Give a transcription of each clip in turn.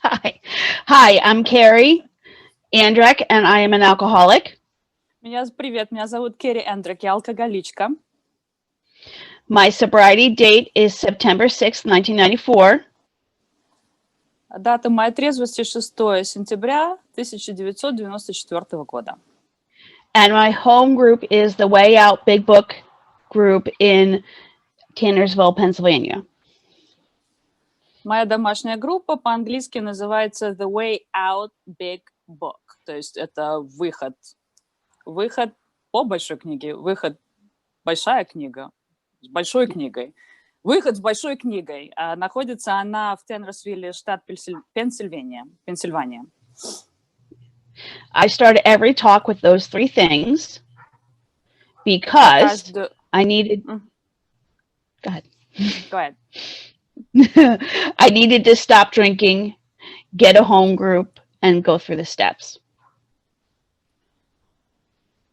Hi. Hi, I'm КЕРРИ А, and I am an alcoholic. Привет, меня зовут КЕРРИ А, я алкоголичка. My sobriety date is September 6th, 1994. Дата моей трезвости 6 сентября 1994 года. And my home group is the Way Out Big Book group in Tannersville, Pennsylvania. Моя домашняя группа по-английски называется The Way Out Big Book, то есть это выход по большой книге, выход большая книга с большой книгой, выход с большой книгой. Находится она в Таннерсвиле, штат Пенсильвания. I start every talk with those three things because I needed. Go ahead. Go ahead. I needed to stop drinking, get a home group, and go through the steps.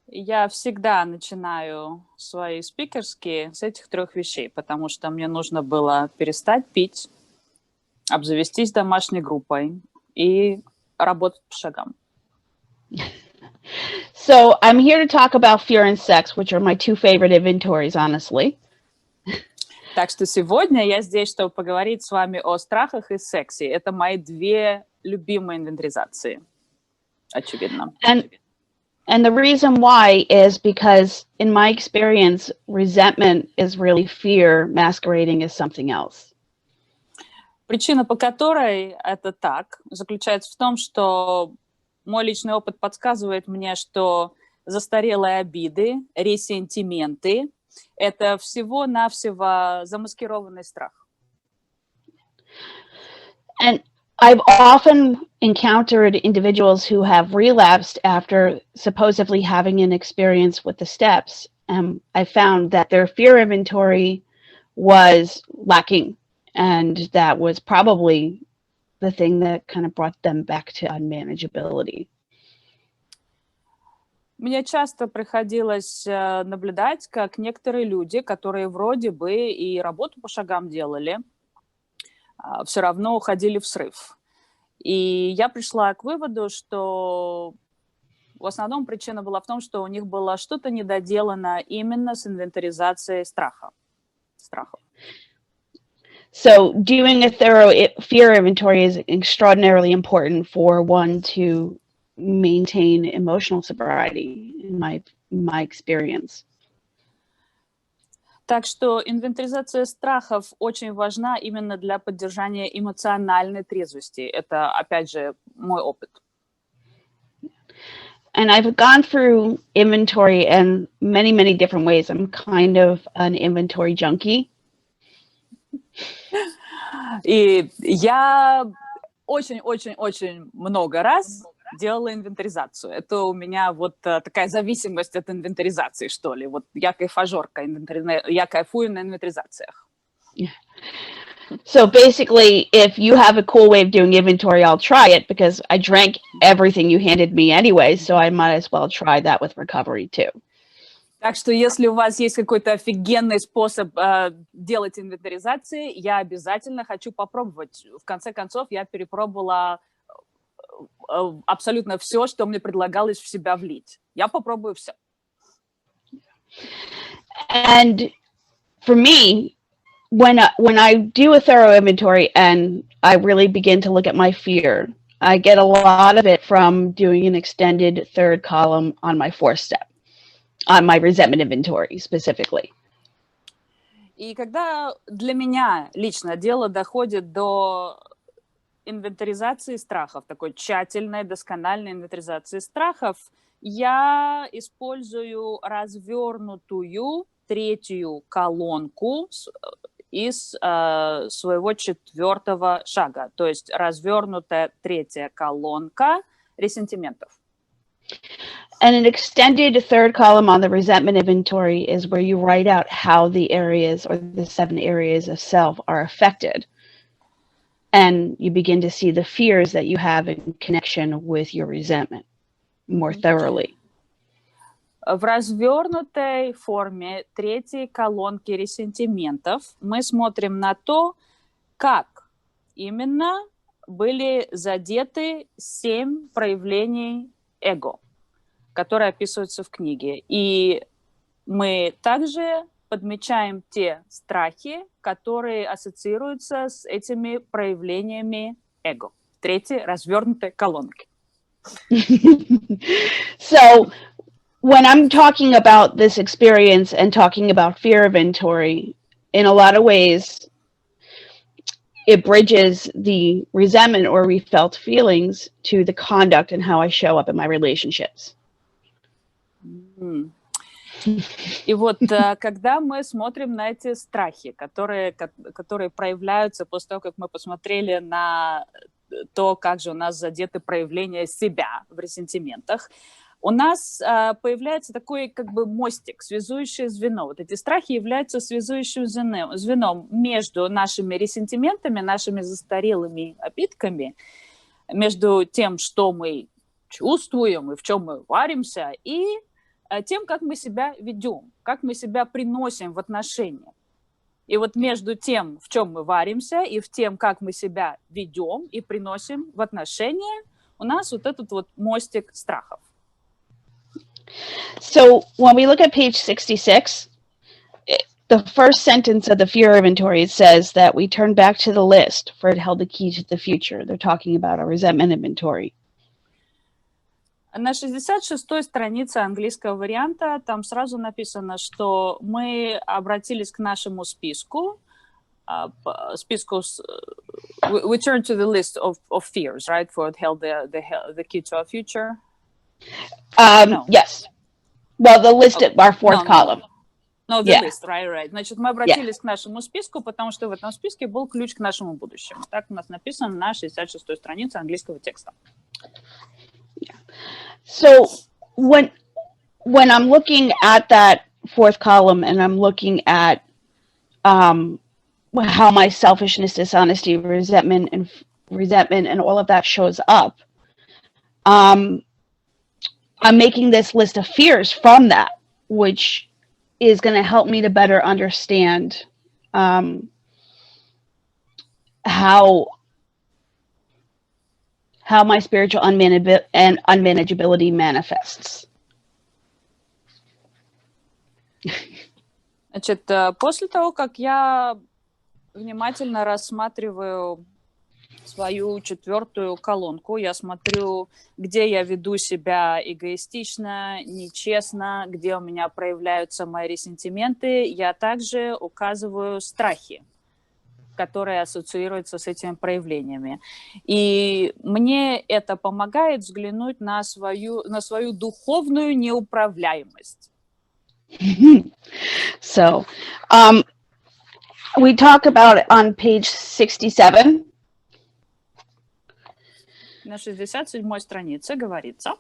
Я всегда начинаю свои спикерские с этих трех вещей, потому что мне нужно было перестать пить, обзавестись домашней группой и работать по шагам. So I'm here to talk about fear and sex, which are my two favorite inventories, honestly. Так что сегодня я здесь, чтобы поговорить с вами о страхах и сексе. Это мои две любимые инвентаризации, очевидно. And the reason why is because, in my experience, resentment is really fear masquerading as something else. Причина, по которой это так, заключается в том, что мой личный опыт подсказывает мне, что застарелые обиды, ресентименты – это всего-навсего замаскированный страх. And I've often encountered individuals who have relapsed after supposedly having an experience with the steps. I found that their fear inventory was lacking, and that was probably the thing that kind of brought them back to unmanageability. Мне часто приходилось наблюдать, как некоторые люди, которые вроде бы и работу по шагам делали, все равно уходили в срыв. И я пришла к выводу, что в основном причина была в том, что у них было что-то недоделано именно с инвентаризацией страхов. So doing a thorough fear inventory is extraordinarily important for one to maintain emotional sobriety, in my experience. Так что инвентаризация страхов очень важна именно для поддержания эмоциональной трезвости. Это, опять же, мой опыт. And I've gone through inventory in many, many different ways. I'm kind of an inventory junkie. И я очень-очень-очень много раз делала инвентаризацию. Это у меня вот такая зависимость от инвентаризации, что ли. Вот я кайфажорка, я кайфую на инвентаризациях. So basically, if you have a cool way of doing inventory, I'll try it because I drank everything you handed me anyway, so I might as well try that with recovery too. Так что если у вас есть какой-то офигенный способ делать инвентаризации, я обязательно хочу попробовать. В конце концов, я перепробовала абсолютно все, что мне предлагалось в себя влить. Я попробую все. And for me, when I do a thorough inventory and I really begin to look at my fear, I get a lot of it from doing an extended third column on my fourth step, on my resentment inventory specifically. И когда для меня лично дело доходит до инвентаризации страхов, такой тщательной, доскональной инвентаризации страхов, я использую развернутую третью колонку из своего четвертого шага, то есть развернутая третья колонка ресентиментов. And an extended third column on the resentment inventory is where you write out how the areas or the 7 areas of self are affected. And you begin to see the fears that you have in connection with your resentment more thoroughly. В развернутой форме третьей колонки ресентиментов мы смотрим на то, как именно были задеты 7 проявлений эго, которые описываются в книге. И мы также подмечаем те страхи, которые ассоциируются с этими проявлениями эго. Третьей развернутой колонки. So, when I'm talking about this experience and talking about fear inventory, in a lot of ways, it bridges the resentment or refelt feelings to the conduct and how I show up in my relationships. И вот когда мы смотрим на эти страхи, которые проявляются после того, как мы посмотрели на то, как же у нас задеты проявления себя в ресентиментах, у нас появляется такой как бы мостик, связующее звено. Вот эти страхи являются связующим звеном между нашими ресентиментами, нашими застарелыми обидками, между тем, что мы чувствуем и в чем мы варимся, и тем, как мы себя ведем, как мы себя приносим в отношения. И вот между тем, в чем мы варимся, и в тем, как мы себя ведем и приносим в отношения, у нас вот этот вот мостик страхов. So when we look at page 66, the first sentence of the fear inventory says that we turn back to the list, for it held the key to the future. They're talking about a resentment inventory. На 66-й странице английского варианта там сразу написано, что мы обратились к нашему списку. We turn to the list of fears, right? For it held the key to our future. No. Yes. Well, the list at our fourth column. No, the list, right. Значит, мы обратились к нашему списку, потому что в этом списке был ключ к нашему будущему. Так у нас написано на 66-й странице английского текста. So when I'm looking at that fourth column and I'm looking at how my selfishness, dishonesty, resentment and all of that shows up, I'm making this list of fears from that, which is going to help me to better understand how my spiritual unmanageability manifests. Значит, после того, как я внимательно рассматриваю свою 4-ю колонку, я смотрю, где я веду себя эгоистично, нечестно, где у меня проявляются мои ресентименты, я также указываю страхи, которые ассоциируются с этими проявлениями. И мне это помогает взглянуть на свою духовную неуправляемость. So, we talk about it on page 67. На 67-й странице говорится.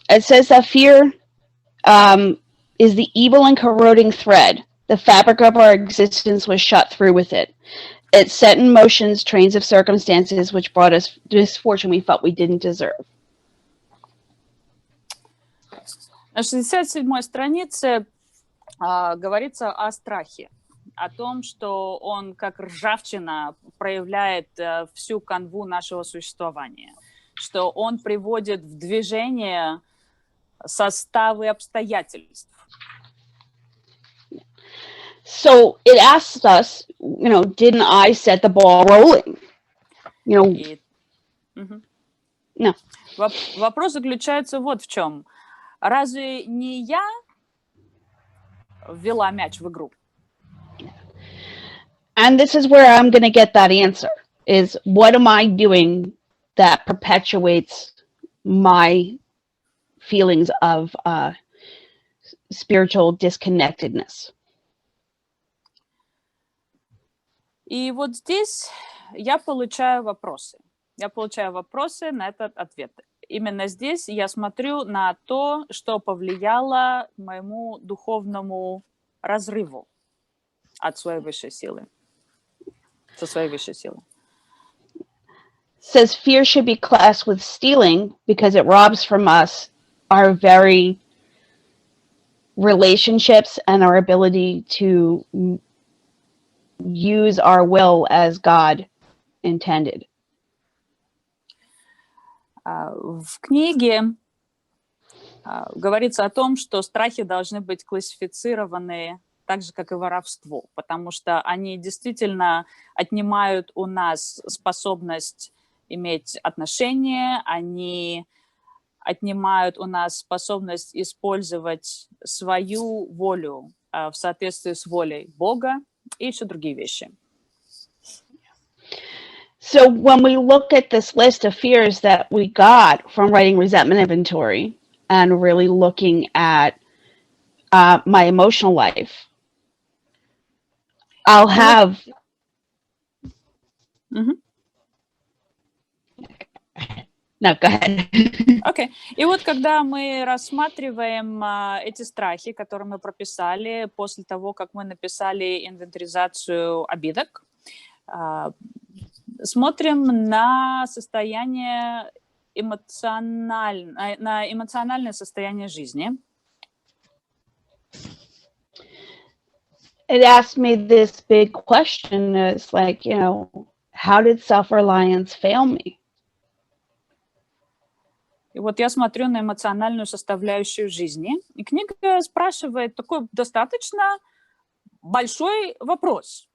It says that fear is the evil and corroding thread. The fabric of our existence was shot through with it. It set in motion trains of circumstances which brought us misfortune we felt we didn't deserve. На 67-й странице говорится о страхе, о том, что он как ржавчина проявляет всю канву нашего существования, что он приводит в движение составы обстоятельств. So it asks us, didn't I set the ball rolling? No. Вопрос заключается вот в чем. Разве не я ввела мяч в игру? And this is where I'm going to get that answer, is what am I doing that perpetuates my feelings of spiritual disconnectedness? И вот здесь я получаю вопросы. Я получаю вопросы на этот ответ. Именно здесь я смотрю на то, что повлияло моему духовному разрыву от своей высшей силы. Со своей высшей силы. Says fear should be classed with stealing because it robs from us our very relationships and our ability to use our will as God intended. В книге говорится о том, что страхи должны быть классифицированы так же, как и воровство, потому что они действительно отнимают у нас способность иметь отношения, они отнимают у нас способность использовать свою волю в соответствии с волей Бога и еще другие вещи. So when we look at this list of fears that we got from writing resentment inventory and really looking at my emotional life, I'll have... No, go ahead. Okay. И вот когда мы рассматриваем эти страхи, которые мы прописали после того, как мы написали инвентаризацию обидок, смотрим на состояние на эмоциональное состояние жизни. It asked me this big question. It's like, you know, how did self-reliance fail me? И вот я смотрю на эмоциональную составляющую жизни, и книга спрашивает такой достаточно большой вопрос.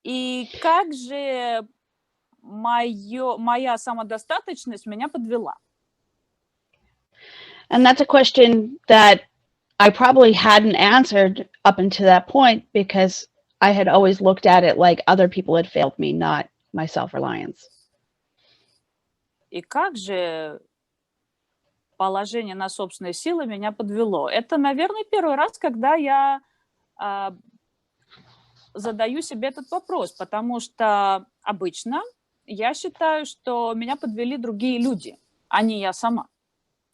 И как же моя самодостаточность меня подвела? And that's a question that I probably hadn't answered up until that point because I had always looked at it like other people had failed me, not my self-reliance. И как же положение на собственные силы меня подвело? Это, наверное, первый раз, когда я задаю себе этот вопрос, потому что обычно я считаю, что меня подвели другие люди, а не я сама.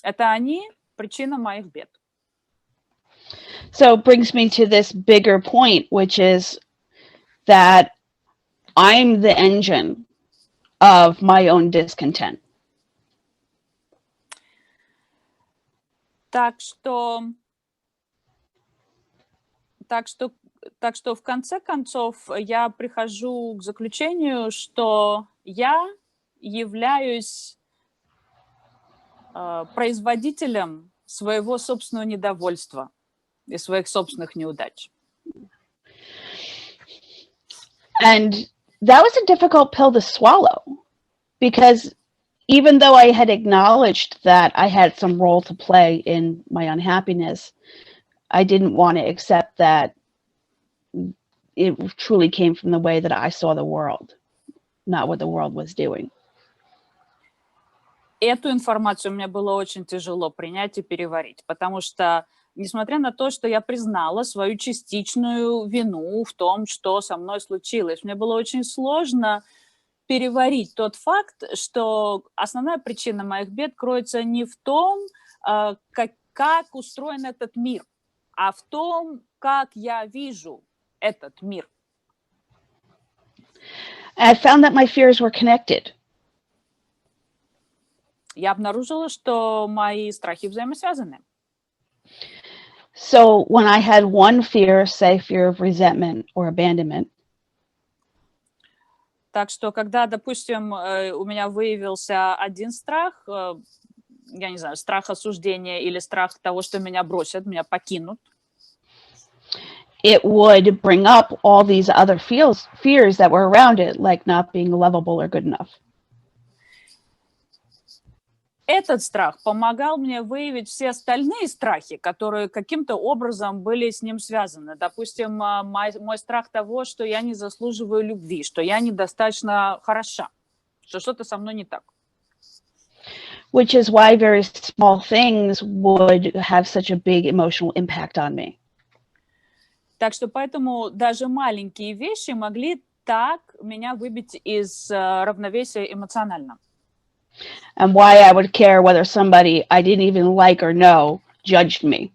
Это они причина моих бед. So it brings me to this bigger point, which is that I'm the engine of my own discontent. Так что в конце концов я прихожу к заключению, что я являюсь производителем своего собственного недовольства и своих собственных неудач. And that was a difficult pill to swallow because even though I had acknowledged that I had some role to play in my unhappiness, I didn't want to accept that it truly came from the way that I saw the world, not what the world was doing. Эту информацию мне было очень тяжело принять и переварить, потому что, несмотря на то, что я признала свою частичную вину в том, что со мной случилось, мне было очень сложно переварить тот факт, что основная причина моих бед кроется не в том, как устроен этот мир, а в том, как я вижу этот мир. I found that my fears were connected. Я обнаружила, что мои страхи взаимосвязаны. So when I had one fear, say fear of resentment or abandonment, так что, когда, допустим, у меня выявился один страх, я не знаю, страх осуждения или страх того, что меня бросят, меня покинут, it would bring up all these other fears that were around it, like not being lovable or good enough. Этот страх помогал мне выявить все остальные страхи, которые каким-то образом были с ним связаны. Допустим, мой страх того, что я не заслуживаю любви, что я недостаточно хороша, что что-то со мной не так. Which is why very small things would have such a big emotional impact on me. Так что поэтому даже маленькие вещи могли так меня выбить из равновесия эмоционально. And why I would care whether somebody I didn't even like or know judged me.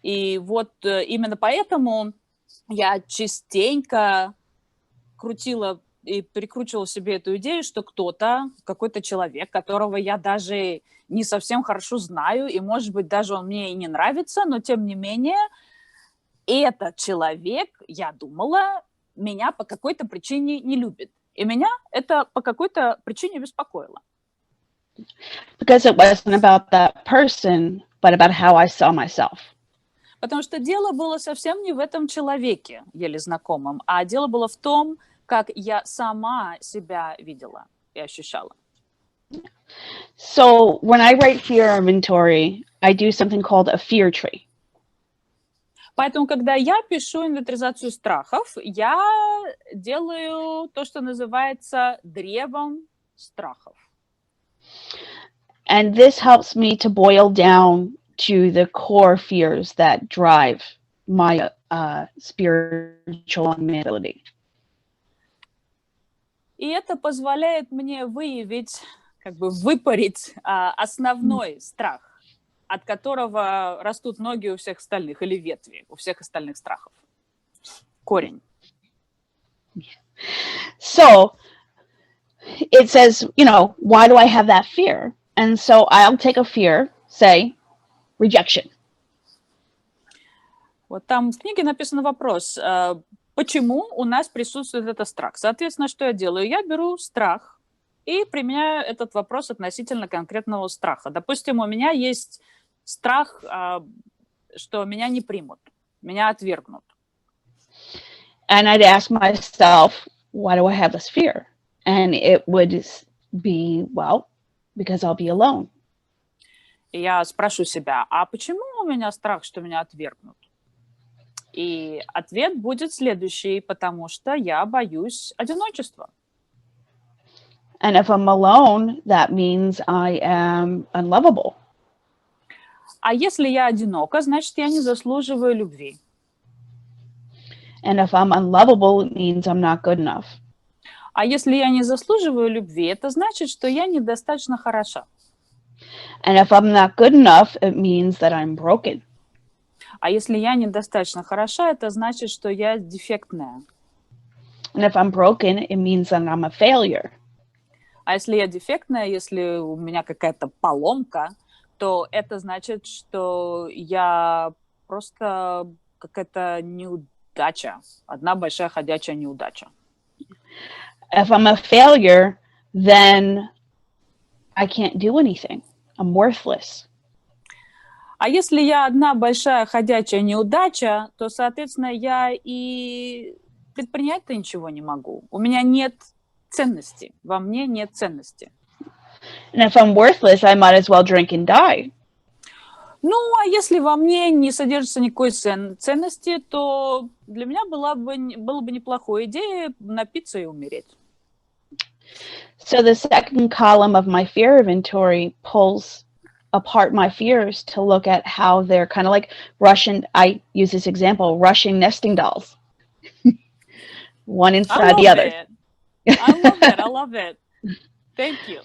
И вот именно поэтому я частенько крутила и перекручивала себе эту идею, что кто-то, какой-то человек, которого я даже не совсем хорошо знаю, и, может быть, даже он мне и не нравится, но, тем не менее, этот человек, я думала, меня по какой-то причине не любит. И меня это по какой-то причине беспокоило. Because it wasn't about that person, but about how I saw myself. Потому что дело было совсем не в этом человеке, еле знакомом, а дело было в том, как я сама себя видела и ощущала. So when I write fear inventory, I do something called a fear tree. Поэтому, когда я пишу инвентаризацию страхов, я делаю то, что называется древом страхов. And this helps me to boil down to the core fears that drive my spiritual ability. И это позволяет мне выявить, как бы выпарить основной страх, от которого растут ноги у всех остальных, или ветви у всех остальных страхов. Корень. So it says, you know, why do I have that fear? And so I'll take a fear, say, rejection. Вот там в книге написан вопрос, почему у нас присутствует этот страх. Соответственно, что я делаю? Я беру страх и применяю этот вопрос относительно конкретного страха. Допустим, у меня есть страх, что меня не примут, меня отвергнут. And I'd ask myself, why do I have this fear? And it would be, well, because I'll be alone. И я спрошу себя, а почему у меня страх, что меня отвергнут? И ответ будет следующий, потому что я боюсь одиночества. And if I'm alone, that means I am unlovable. А если я одинока, значит, я не заслуживаю любви. And if I'm unlovable, it means I'm not good enough. А если я не заслуживаю любви, это значит, что я недостаточно хороша. And if I'm not good enough, it means that I'm broken. А если я недостаточно хороша, это значит, что я дефектная. And if I'm broken, it means that I'm a failure. А если я дефектная, если у меня какая-то поломка, то это значит, что я просто какая-то неудача. Одна большая ходячая неудача. If I'm a failure, then I can't do anything. I'm worthless. А если я одна большая ходячая неудача, то, соответственно, я и предпринять-то ничего не могу. У меня нет ценности, во мне нет ценности. And if I'm worthless, I might as well drink and die. Ну, а если во мне не содержится никакой ценности, то для меня было бы неплохой идеей напиться и умереть. So the second column of my fear inventory pulls apart my fears to look at how they're kind of like Russian, I use this example, Russian nesting dolls. One inside the other. I love it. Thank you.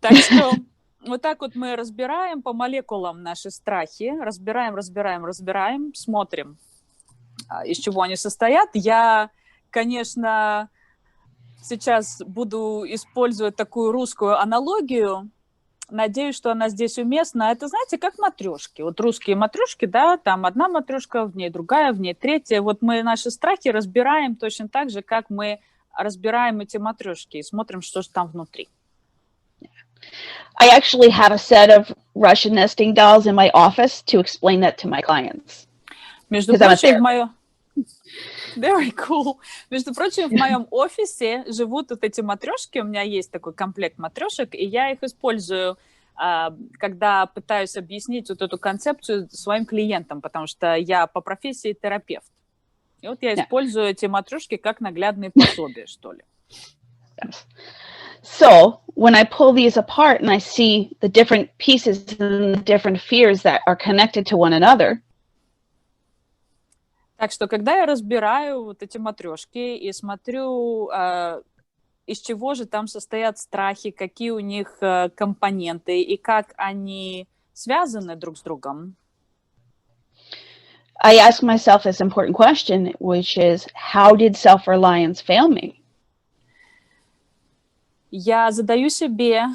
Так что вот так вот мы разбираем по молекулам наши страхи, разбираем, смотрим, из чего они состоят. Я, конечно, сейчас буду использовать такую русскую аналогию. Надеюсь, что она здесь уместна. Это, знаете, как матрешки. Вот русские матрешки, да, там одна матрешка, в ней другая, в ней третья. Вот мы наши страхи разбираем точно так же, как мы разбираем эти матрешки и смотрим, что же там внутри. I actually have a set of Russian nesting dolls in my office to explain that to my clients. Между прочим, Very cool. Между прочим, в моем офисе живут вот эти матрешки. У меня есть такой комплект матрешек, и я их использую, когда пытаюсь объяснить вот эту концепцию своим клиентам, потому что я по профессии терапевт. И вот я использую эти матрешки как наглядные пособия, что ли. So when I pull these apart and I see the different pieces and the different fears that are connected to one another. Так что, когда я разбираю вот эти матрешки и смотрю, из чего же там состоят страхи, какие у них компоненты и как они связаны друг с другом, I ask myself this important question, which is, how did self-reliance fail me? Я задаю себе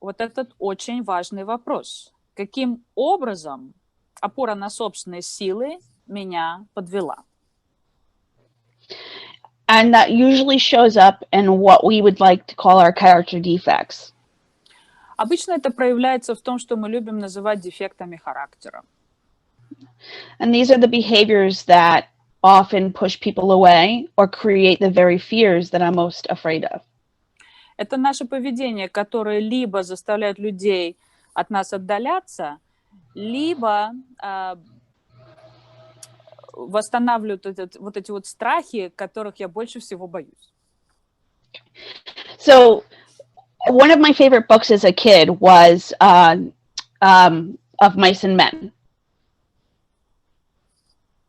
вот этот очень важный вопрос. Каким образом опора на собственные силы меня подвела? And that usually shows up in what we would like to call our character defects. Обычно это проявляется в том, что мы любим называть дефектами характера. And these are the behaviors that often push people away or create the very fears that I'm most afraid of. Это наше поведение, которое либо заставляет людей от нас отдаляться, либо восстанавливают вот эти вот страхи, которых я больше всего боюсь. So, one of my favorite books as a kid was Of Mice and Men.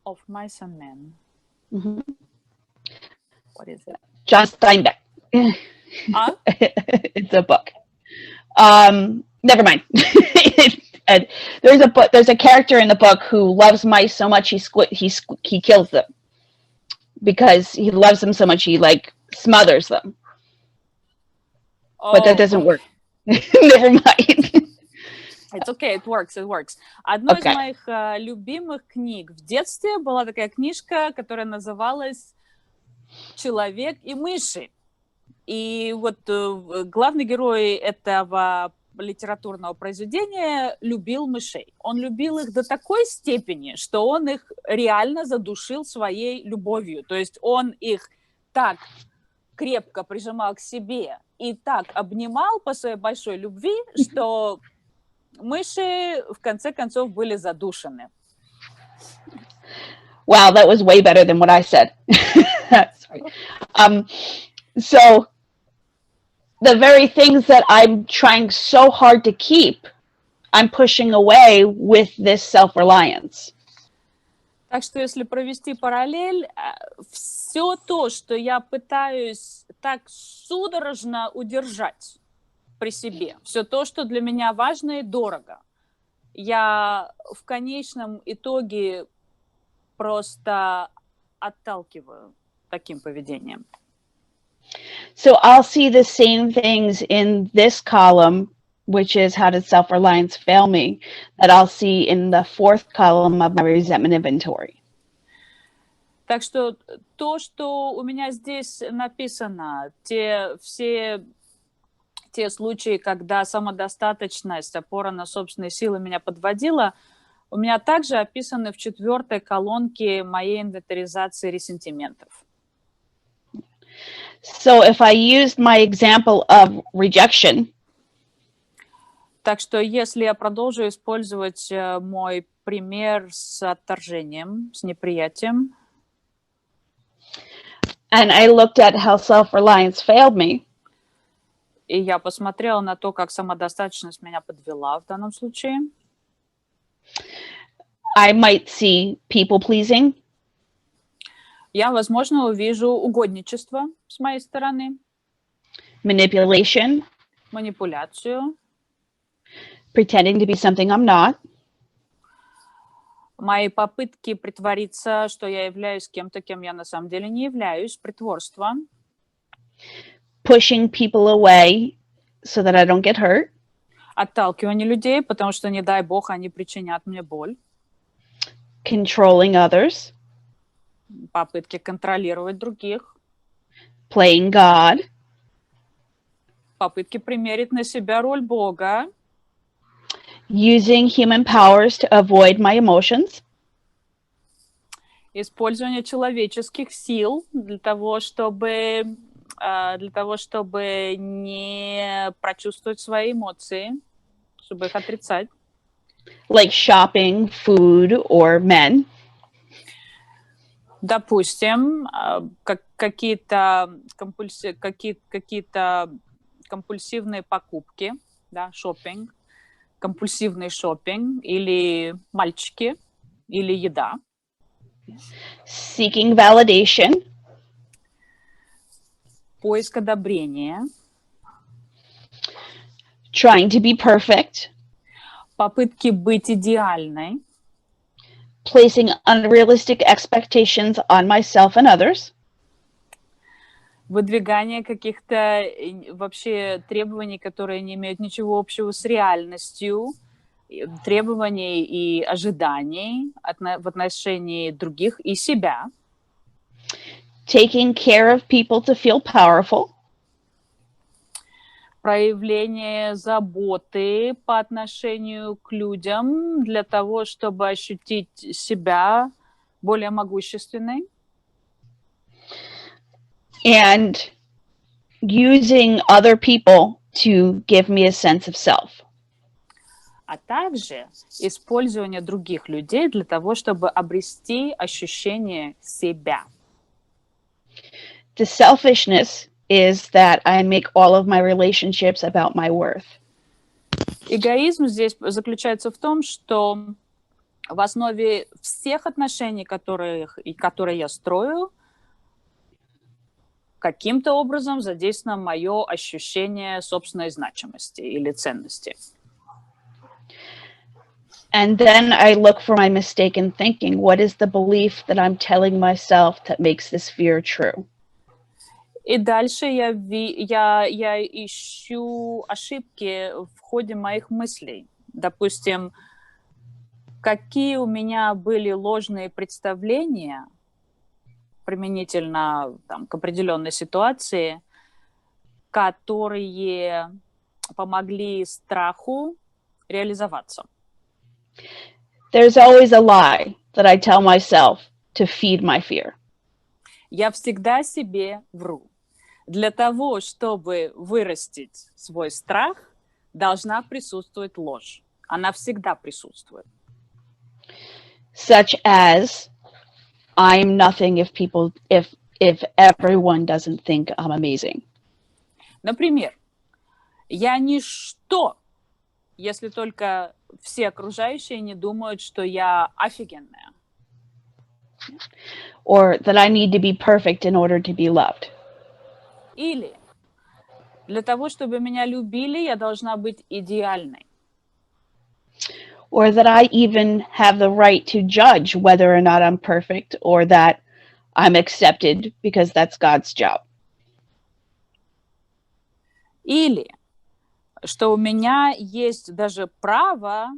Of Mice and Men. Mm-hmm. What is it? John Steinbeck. It's a book. Never mind. And there's a character in the book who loves mice so much he kills them because he loves them so much he like smothers them. But that doesn't work. Never mind. It's okay, it works. Одной из моих любимых книг в детстве была такая книжка, которая называлась «Человек и мыши». И вот главный герой этого литературного произведения любил мышей. Он любил их до такой степени, что он их реально задушил своей любовью. То есть он их так крепко прижимал к себе и так обнимал по своей большой любви, что мыши в конце концов были задушены. Wow, that was way better than what I said. Sorry. So the very things that I'm trying so hard to keep, I'm pushing away with this self-reliance. Так что если провести параллель, все то, что я пытаюсь так судорожно удержать при себе, все то, что для меня важно и дорого, я в конечном итоге просто отталкиваю таким поведением. So I'll see the same things in this column, which is how did self-reliance fail me, that I'll see in the fourth column of my resentment inventory. Так что то, что у меня здесь написано, все те случаи, когда самодостаточность, опора на собственные силы меня подводила, у меня также описаны в 4-й колонке моей инвентаризации ресентиментов. So if I used my example of rejection, так что если я продолжу использовать мой пример с отторжением, с неприятием, and I looked at how self-reliance failed me, и я посмотрела на то, как самодостаточность меня подвела в данном случае, I might see people-pleasing, я, возможно, увижу угодничество с моей стороны, manipulation, манипуляцию, pretending to be something I'm not, мои попытки притвориться, что я являюсь кем-то, кем я на самом деле не являюсь, притворство, pushing people away so that I don't get hurt, отталкивание людей, потому что, не дай бог, они причинят мне боль, controlling others, попытки контролировать других, playing God, попытки примерить на себя роль Бога, using human powers to avoid my emotions, использование человеческих сил для того, чтобы не прочувствовать свои эмоции, чтобы их отрицать. Like shopping, food, or men. Допустим, какие-то компульсивные покупки, да, шопинг, компульсивный шопинг, или мальчики, или еда. Seeking validation. Поиск одобрения. Trying to be perfect. Попытки быть идеальной. Placing unrealistic expectations on myself and others. Выдвигание каких-то вообще требований, которые не имеют ничего общего с реальностью, требований и ожиданий в отношении других и себя. taking care of people to feel powerful, проявление заботы по отношению к людям для того, чтобы ощутить себя более могущественной, and using other people to give me a sense of self. а также использование других людей для того, чтобы обрести ощущение себя. The selfishness is that I make all of my relationships about my worth. Эгоизм здесь заключается в том, что в основе всех отношений, которые я строю, каким-то образом задействовано мое ощущение собственной значимости или ценности. And then I look for my mistaken thinking. What is the belief that I'm telling myself that makes this fear true? И дальше я ищу ошибки в ходе моих мыслей. Допустим, какие у меня были ложные представления применительно к определенной ситуации, которые помогли страху реализоваться. There's always a lie that I tell myself to feed my fear. Я всегда себе вру. Для того, чтобы вырастить свой страх, должна присутствовать ложь. Она всегда присутствует. Such as, I'm nothing if everyone doesn't think I'm amazing. Например, я ничто, если только все окружающие не думают, что я офигенная. Or that I need to be perfect in order to be loved. Или для того, чтобы меня любили, я должна быть идеальной. Or that I even have the right to judge whether or not I'm perfect or that I'm accepted because that's God's job. Или что у меня есть даже право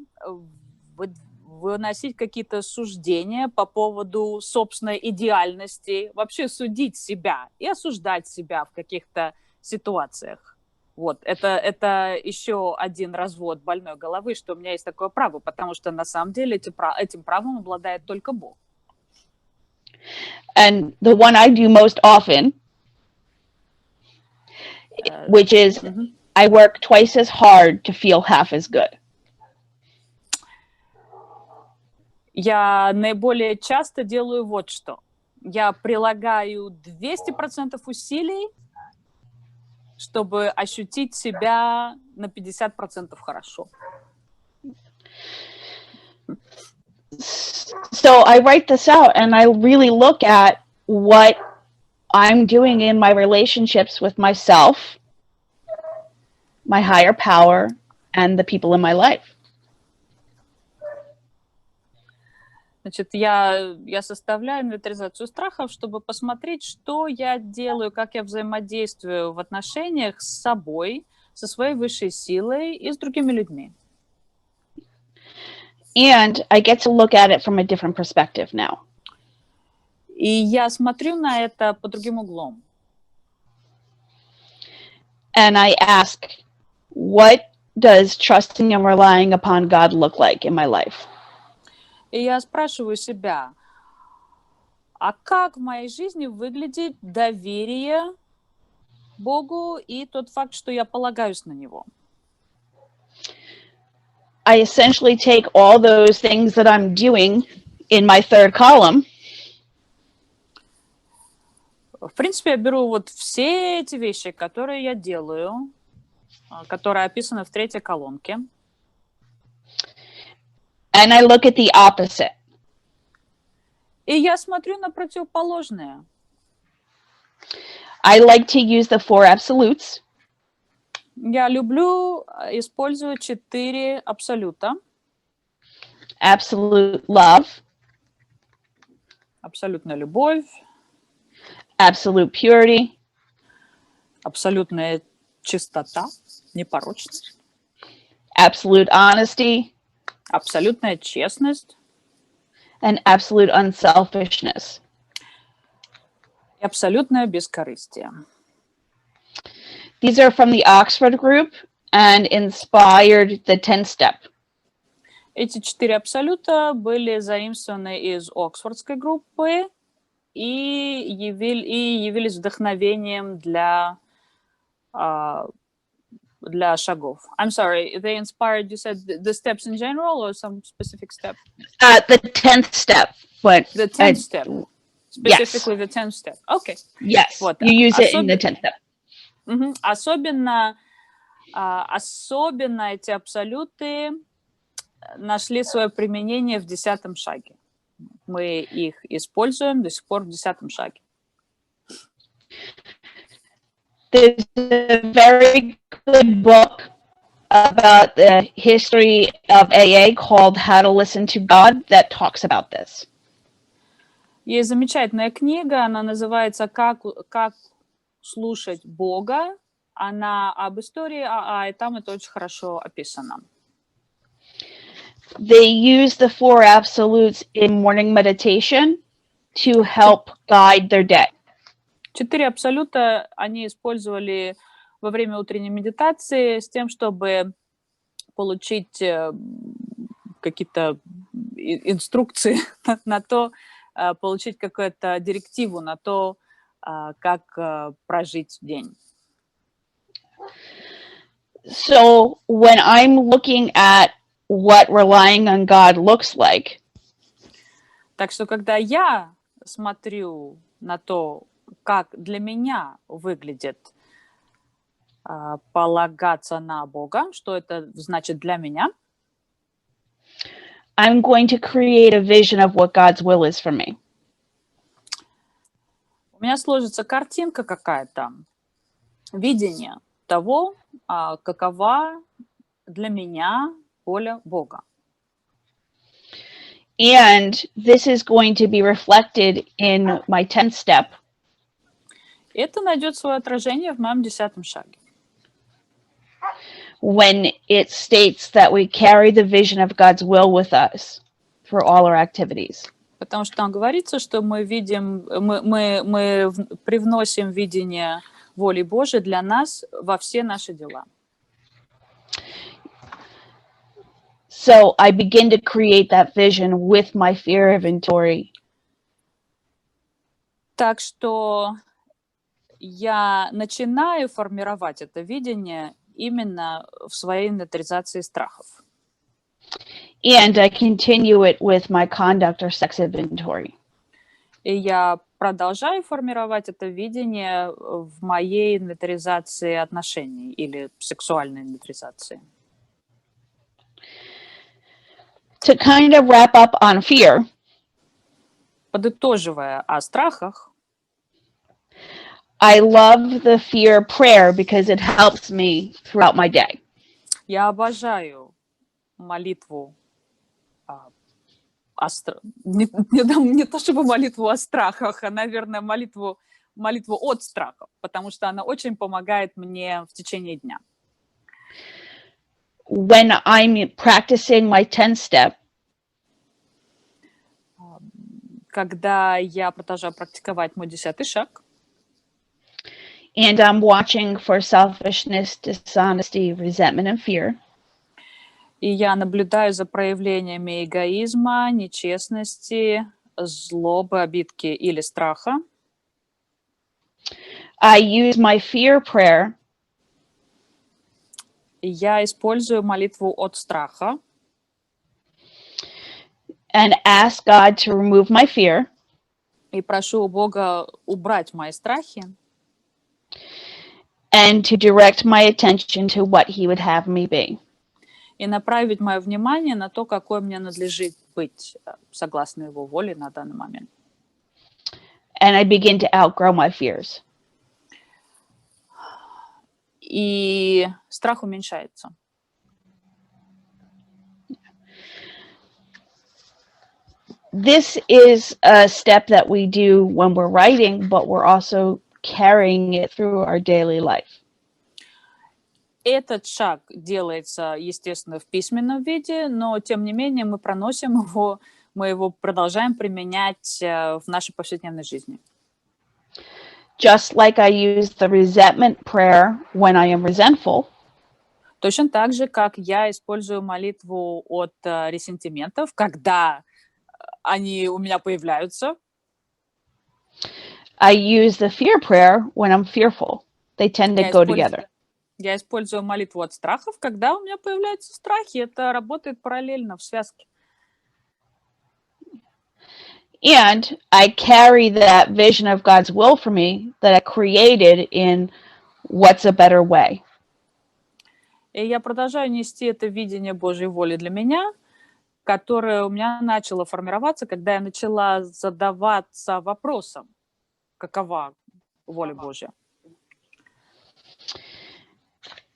выносить какие-то суждения по поводу собственной идеальности, вообще судить себя и осуждать себя в каких-то ситуациях. Вот, это еще один развод больной головы, что у меня есть такое право, потому что на самом деле этим правом обладает только Бог. And the one I do most often, which is I work twice as hard to feel half as good. Я наиболее часто делаю вот что. Я прилагаю 200% усилий, чтобы ощутить себя на 50% хорошо. So I write this out and I really look at what I'm doing in my relationships with myself, my higher power, and the people in my life. Значит, я составляю инвентаризацию страхов, чтобы посмотреть, что я делаю, как я взаимодействую в отношениях с собой, со своей высшей силой и с другими людьми. And I get to look at it from a different perspective now. И я смотрю на это под другим углом. And I ask, what does trusting and relying upon God look like in my life? И я спрашиваю себя, а как в моей жизни выглядит доверие Богу и тот факт, что я полагаюсь на Него? I essentially take all those things that I'm doing in my third column. В принципе, я беру вот все эти вещи, которые я делаю, которые описаны в третьей колонке. And I look at the opposite. И я смотрю на противоположное. I like to use the 4 absolutes. Я люблю использовать 4 абсолюта. Absolute love. Абсолютная любовь. Absolute purity. Абсолютная чистота, непорочность. Absolute honesty. Абсолютная честность. And absolute unselfishness. И абсолютное бескорыстие. These are from the Oxford group and inspired the 10-step. Эти 4 абсолюта были заимствованы из Оксфордской группы и явились вдохновением для шагов. I'm sorry, they inspired, you said the steps in general or some specific step? The 10th step. But The 10th step. Specifically yes. the 10th step. Okay. Yes, Вот. you use it in the 10th step. Особенно эти абсолюты нашли свое применение в 10-м шаге. Мы их используем до сих пор в 10-м шаге. There's a very good book about the history of AA called How to Listen to God that talks about this. Есть замечательная книга, она называется «Как слушать Бога». Она об истории АА, и там это очень хорошо описано. They use the 4 absolutes in morning meditation to help guide their day. 4 абсолюта они использовали во время утренней медитации с тем, чтобы получить какие-то инструкции на то, получить какую-то директиву на то, как прожить день. So when I'm looking at what relying on God looks like, так что когда я смотрю на то, как для меня выглядит полагаться на Бога, что это значит для меня, I'm going to create a vision of what God's will is for me. У меня сложится картинка какая-то, видение того, какова для меня воля Бога. And this is going to be reflected in my 10th step. Это найдет свое отражение в моем 10-м шаге. When it states that we carry the vision of God's will with us for all our activities. Потому что там говорится, что мы привносим видение воли Божией для нас во все наши дела. So I begin to create that vision with my fear inventory. Так что я начинаю формировать это видение именно в своей инвентаризации страхов. And I continue it with my conduct or sex inventory. И я продолжаю формировать это видение в моей инвентаризации отношений или сексуальной инвентаризации. To kind of wrap up on fear, подытоживая о страхах, I love the fear prayer because it helps me throughout my day. Я обожаю молитву не то чтобы молитву о страхах, а, наверное, молитву от страхов, потому что она очень помогает мне в течение дня. When I'm practicing my 10th step, когда я продолжаю практиковать мой 10-й шаг, and I'm watching for selfishness, dishonesty, resentment, and fear, и я наблюдаю за проявлениями эгоизма, нечестности, злобы, обидки или страха, I use my fear prayer я использую молитву от страха and ask God to remove my fear и прошу у Бога убрать мои страхи and to direct my attention to what He would have me be. и направить мое внимание на то, какой мне надлежит быть, согласно Его воле на данный момент. And I begin to outgrow my fears. И страх уменьшается. This is a step that we do when we're writing, but we're also carrying it through our daily life. Этот шаг делается, естественно, в письменном виде, но, тем не менее, мы проносим его, мы его продолжаем применять в нашей повседневной жизни. just like I use the resentment prayer when I am resentful. Точно так же, как я использую молитву от ресентиментов, когда они у меня появляются. I use the fear prayer when I'm fearful. They tend to go together. Я использую молитву от страхов, когда у меня появляются страхи. Это работает параллельно, в связке. And I carry that vision of God's will for me that I created in What's a Better Way. И я продолжаю нести это видение Божьей воли для меня, которое у меня начало формироваться, когда я начала задаваться вопросом, какова воля Божья.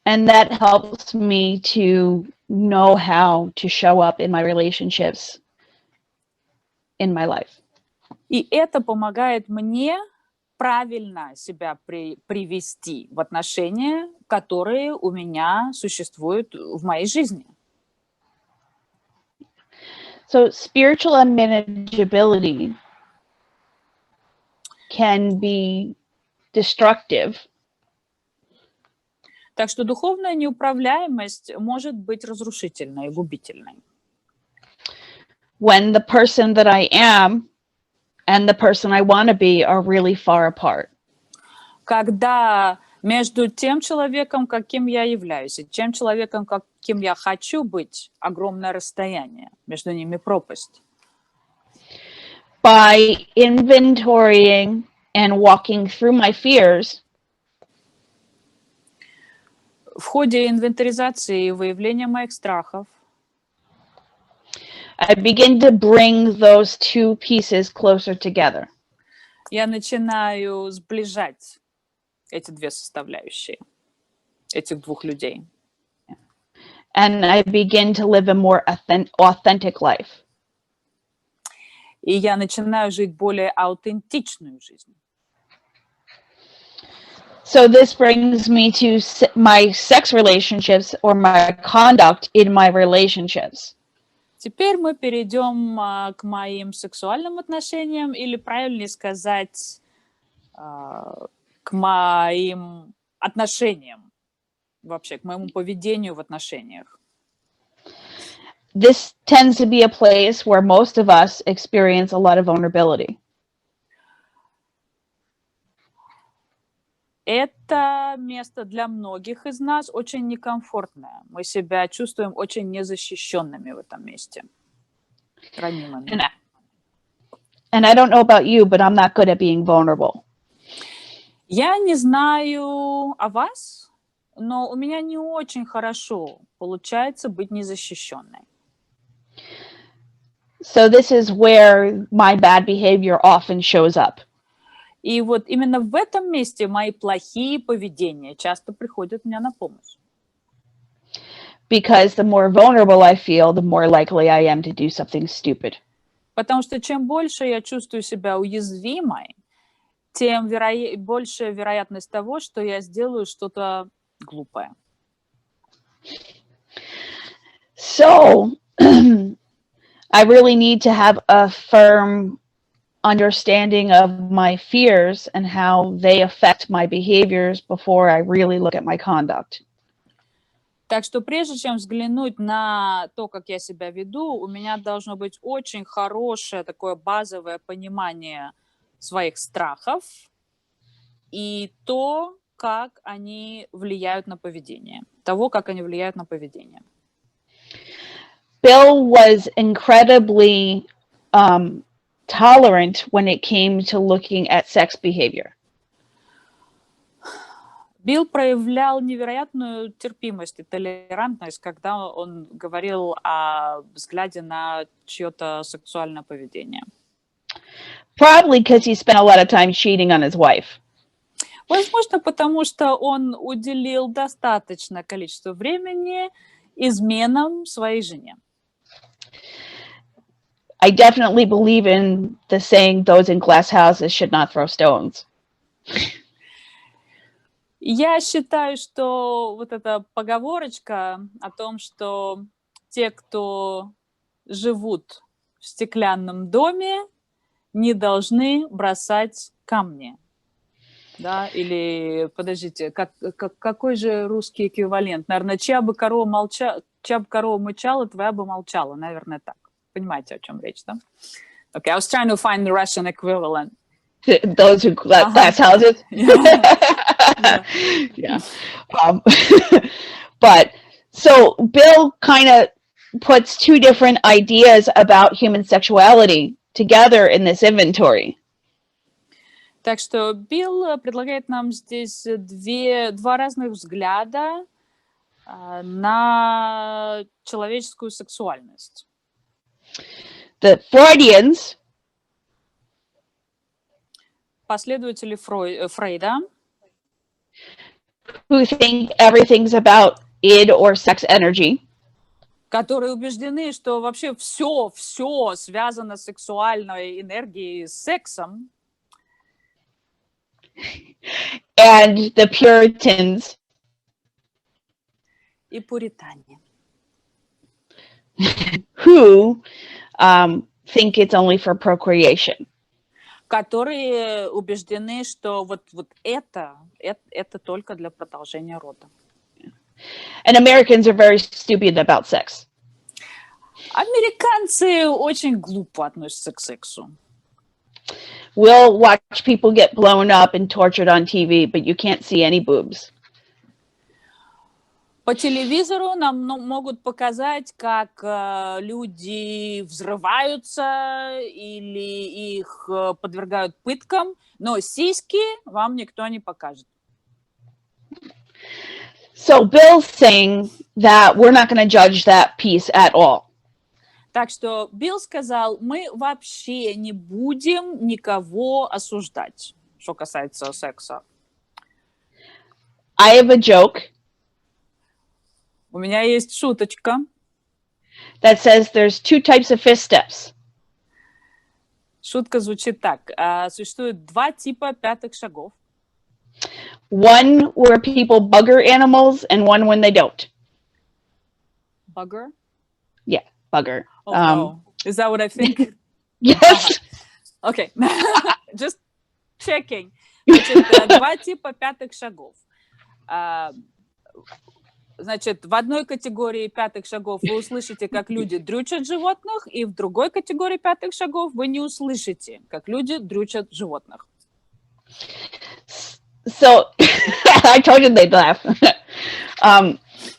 And that helps me to know how to show up in my relationships in my life. И это помогает мне правильно себя привести в отношения, которые у меня существуют в моей жизни. So spiritual unmanageability can be destructive. Так что духовная неуправляемость может быть разрушительной и губительной. When the person that I am and the person I want to be are really far apart. Когда между тем человеком, каким я являюсь, и тем человеком, каким я хочу быть, огромное расстояние, между ними пропасть. By inventorying and walking through my fears, в ходе инвентаризации и выявления моих страхов I begin to bring those two pieces closer together. Я начинаю сближать эти две составляющие, этих двух людей. And I begin to live a more authentic life. И я начинаю жить более аутентичную жизнь. So this brings me to my sex relationships or my conduct in my relationships. Теперь мы перейдем к моим сексуальным отношениям, или правильнее сказать, к моим отношениям, вообще, к моему поведению в отношениях. This tends to be a place where most of us experience a lot of vulnerability. Это место для многих из нас очень некомфортное. Мы себя чувствуем очень незащищенными в этом месте. Ранимыми. And I don't know about you, but I'm not good at being vulnerable. Я не знаю о вас, но у меня не очень хорошо получается быть незащищенной. So this is where my bad behavior often shows up. И вот именно в этом месте мои плохие поведения часто приходят мне на помощь. Because the more vulnerable I feel, the more likely I am to do something stupid. Потому что чем больше я чувствую себя уязвимой, тем больше вероятность того, что я сделаю что-то глупое. So I really need to have a firm understanding of my fears and how they affect my behaviors before I really look at my conduct. Так что прежде чем взглянуть на то, как я себя веду, у меня должно быть очень хорошее такое базовое понимание своих страхов и то, как они влияют на поведение. Того, как они влияют на поведение. Bill was incredibly tolerant when it came to looking at sex behavior. Билл проявлял невероятную терпимость и толерантность, когда он говорил о взгляде на чье-то сексуальное поведение. Probably because he spent a lot of time cheating on his wife. Возможно, потому что он уделил достаточное количество времени изменам своей жене. I definitely believe in the saying, those in glass houses should not throw stones. Я считаю, что вот эта поговорочка о том, что те, кто живут в стеклянном доме, не должны бросать камни. Да, или, подождите, какой же русский эквивалент? Наверное, чья бы корова мычала, твоя бы молчала. Наверное, так. Понимаете, о чем речь, да? Okay, I was trying to find the Russian equivalent. Those who glass houses. Yeah. But so Bill kind of puts two different ideas about human sexuality together in this inventory. Так что Билл предлагает нам здесь два разных взгляда на человеческую сексуальность. The Freudians, последователи Фрейда, who think everything's about id or sex energy, которые убеждены, что вообще все связано с сексуальной энергией, с сексом. and the Puritans, и пуритане, who think it's only for procreation. которые убеждены, что вот это только для продолжения рода. And Americans are very stupid about sex. Американцы очень глупо относятся к сексу. We'll watch people get blown up and tortured on TV, but you can't see any boobs. По телевизору нам могут показать, как люди взрываются или их подвергают пыткам, но сиськи вам никто не покажет. So Bill's saying that we're not going to judge that piece at all. Так что Билл сказал, мы вообще не будем никого осуждать, что касается секса. I have a joke. У меня есть шуточка. That says there's two types of fifth steps. Шутка звучит так. Существует два типа пятых шагов. One where people bugger animals and one when they don't. Bugger? Yeah, bugger. Oh, no. Is that what I think? Yes. Okay. Just checking. Значит, два типа пятых шагов. Значит, в одной категории пятых шагов вы услышите, как люди дрючат животных, и в другой категории пятых шагов вы не услышите, как люди дрючат животных. So, I told you they'd laugh.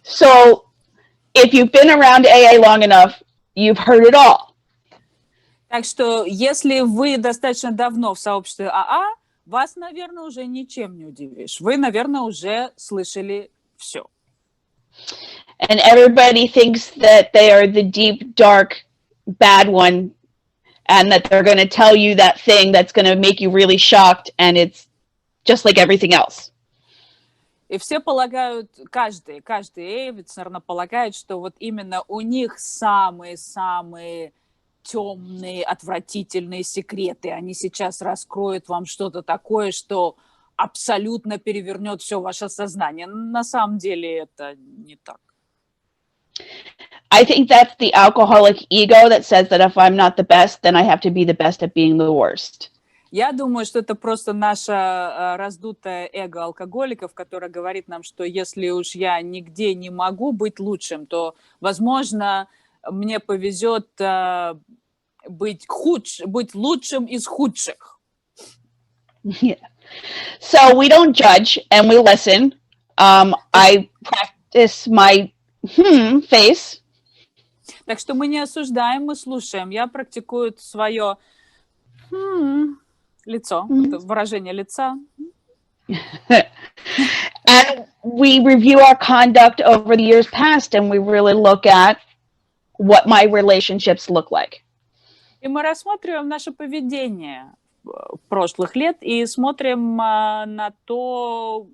So, if you've been around AA long enough, you've heard it all. Так что, если вы достаточно давно в сообществе АА, вас, наверное, уже ничем не удивишь. Вы, наверное, уже слышали все. And everybody thinks that they are the deep, dark, bad one, and that they're going to tell you that thing that's going to make you really shocked, and it's just like everything else. И все полагают, каждый эйвец, наверное, полагает, что вот именно у них самые-самые темные, отвратительные секреты. Они сейчас раскроют вам что-то такое, что абсолютно перевернет все ваше сознание. На самом деле это не так. I think that's the alcoholic ego that says that if I'm not the best, then I have to be the best at being the worst. Я думаю, что это просто наше раздутое эго алкоголиков, которое говорит нам, что если уж я нигде не могу быть лучшим, то, возможно, мне повезет быть лучшим из худших. Yeah. So we don't judge and we listen. I practice my face. Так что мы не осуждаем, мы слушаем. Я практикую свое лицо, выражение лица. And we review our conduct over the years past and we really look at what my relationships look like. И мы рассматриваем наше поведение прошлых лет и смотрим на то,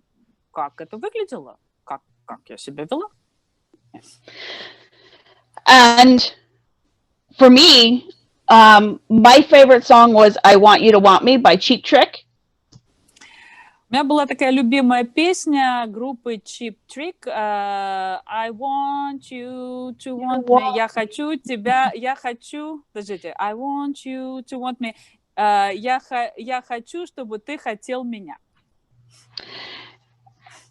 как это выглядело, как я себя вела. And for me, my favorite song was I Want You to Want Me by Cheap Trick. У меня была такая любимая песня группы Cheap Trick. I want you to want me. Я хочу тебя, подождите. I want you to want me. Я хочу, чтобы ты хотел меня.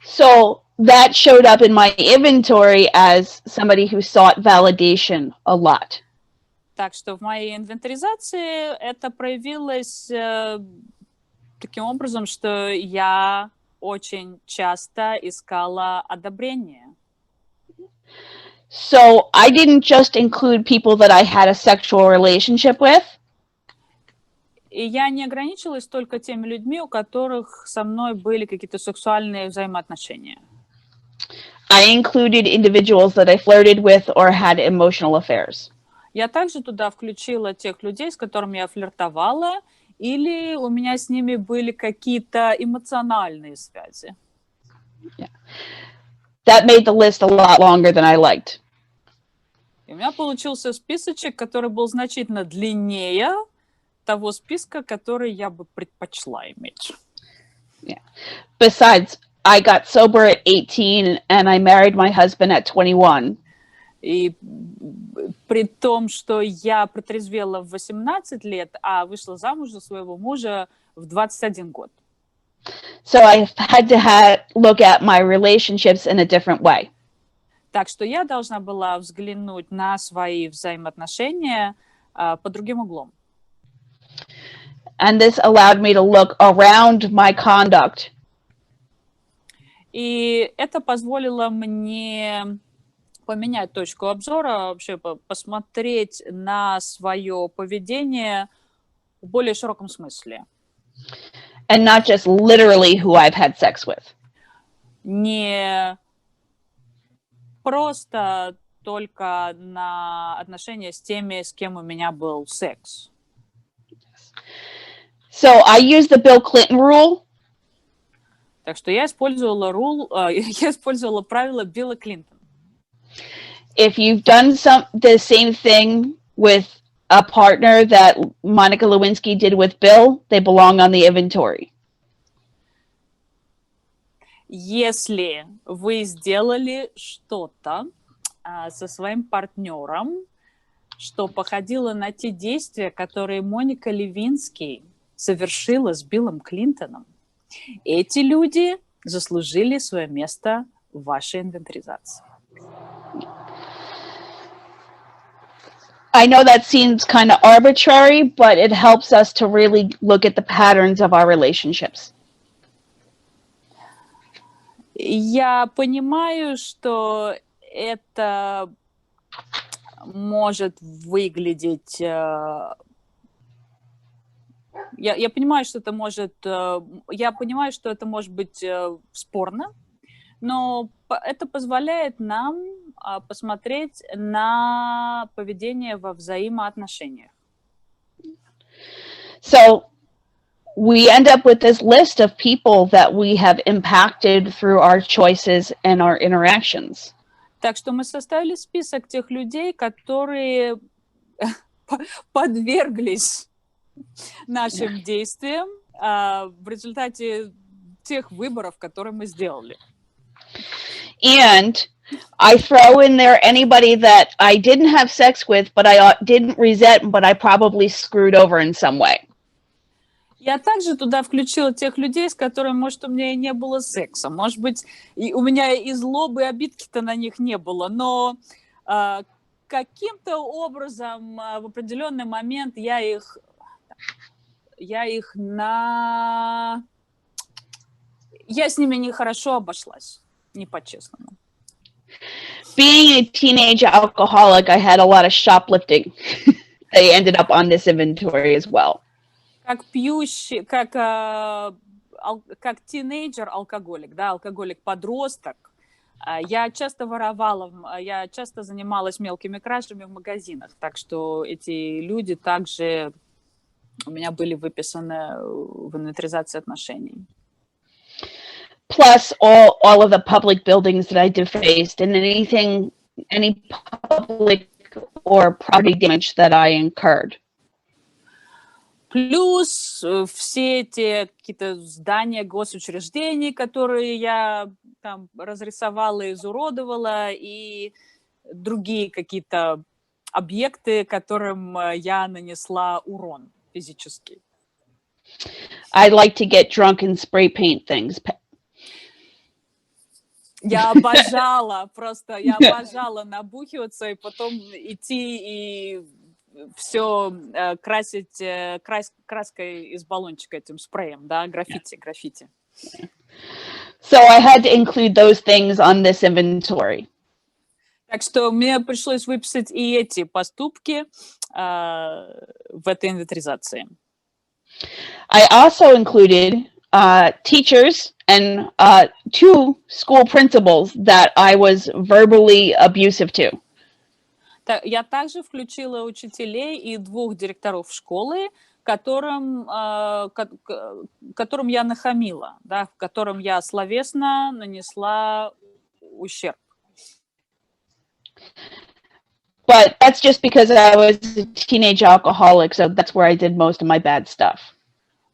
So that showed up in my inventory as somebody who sought validation a lot. Так что в моей инвентаризации это проявилось таким образом, что я очень часто искала одобрение. So I didn't just include people that I had a sexual relationship with. И я не ограничилась только теми людьми, у которых со мной были какие-то сексуальные взаимоотношения. I included individuals that I flirted with or had emotional affairs. Я также туда включила тех людей, с которыми я флиртовала, или у меня с ними были какие-то эмоциональные связи. Yeah. That made the list a lot longer than I liked. И у меня получился списочек, который был значительно длиннее того списка, который я бы предпочла иметь. Yeah. Besides, I got sober at 18 and I married my husband at 21. И при том, что я протрезвела в 18 лет, а вышла замуж за своего мужа в 21 год. So I had to look at my relationships in a different way. Так что я должна была взглянуть на свои взаимоотношения под другим углом. And this allowed me to look around my conduct. И это позволило мне поменять точку обзора, вообще посмотреть на свое поведение в более широком смысле. And not just literally who I've had sex with. Не просто только на отношения с теми, с кем у меня был секс. So I used the Bill Clinton rule. Так что я использовала правило Билла Клинтона. If you've done the same thing with a partner that Monica Lewinsky did with Bill, they belong on the inventory. Если вы сделали что-то со своим партнером, что походило на те действия, которые Моника Левински совершила с Биллом Клинтоном, эти люди заслужили свое место в вашей инвентаризации. I know that seems kind of arbitrary, but it helps us to really look at the patterns of our relationships. Я понимаю, что это может выглядеть... Я понимаю, что это может... Я понимаю, что это может быть спорно, но это позволяет нам посмотреть на поведение во взаимоотношениях. So we end up with this list of people that we have impacted through our choices and our interactions. Так что мы составили список тех людей, которые подверглись нашим действиям в результате тех выборов, которые мы сделали. And I throw in there anybody that I didn't have sex with, but I didn't resent, but I probably screwed over in some way. Я также туда включила тех людей, с которыми, может, у меня и не было секса. Может быть, у меня и злобы, и обидки-то на них не было, но каким-то образом в определенный момент я с ними нехорошо обошлась, не по-честному. Being a teenage alcoholic, I had a lot of shoplifting. They ended up on this inventory as well. Как пьющий, как тинейджер-алкоголик, да, алкоголик-подросток, я часто воровала, я часто занималась мелкими кражами в магазинах, так что эти люди также у меня были выписаны в инвентаризации отношений. Plus all of the public buildings that I defaced and any public or property damage that I incurred. Плюс все эти какие-то здания госучреждений, которые я там разрисовала, изуродовала, и другие какие-то объекты, которым я нанесла урон физический. I like to get drunk and spray paint things. Я обожала, просто я обожала набухиваться и потом идти и все красить краской из баллончика этим спреем, да, граффити. So I had to include those things on this inventory. Так что мне пришлось выписать и эти поступки в этой инвентаризации. I also included teachers and 2 school principals that I was verbally abusive to. Я также включила учителей и 2 директоров школы, которым я нахамила, да, которым я словесно нанесла ущерб. But that's just because I was a teenage alcoholic, so that's where I did most of my bad stuff.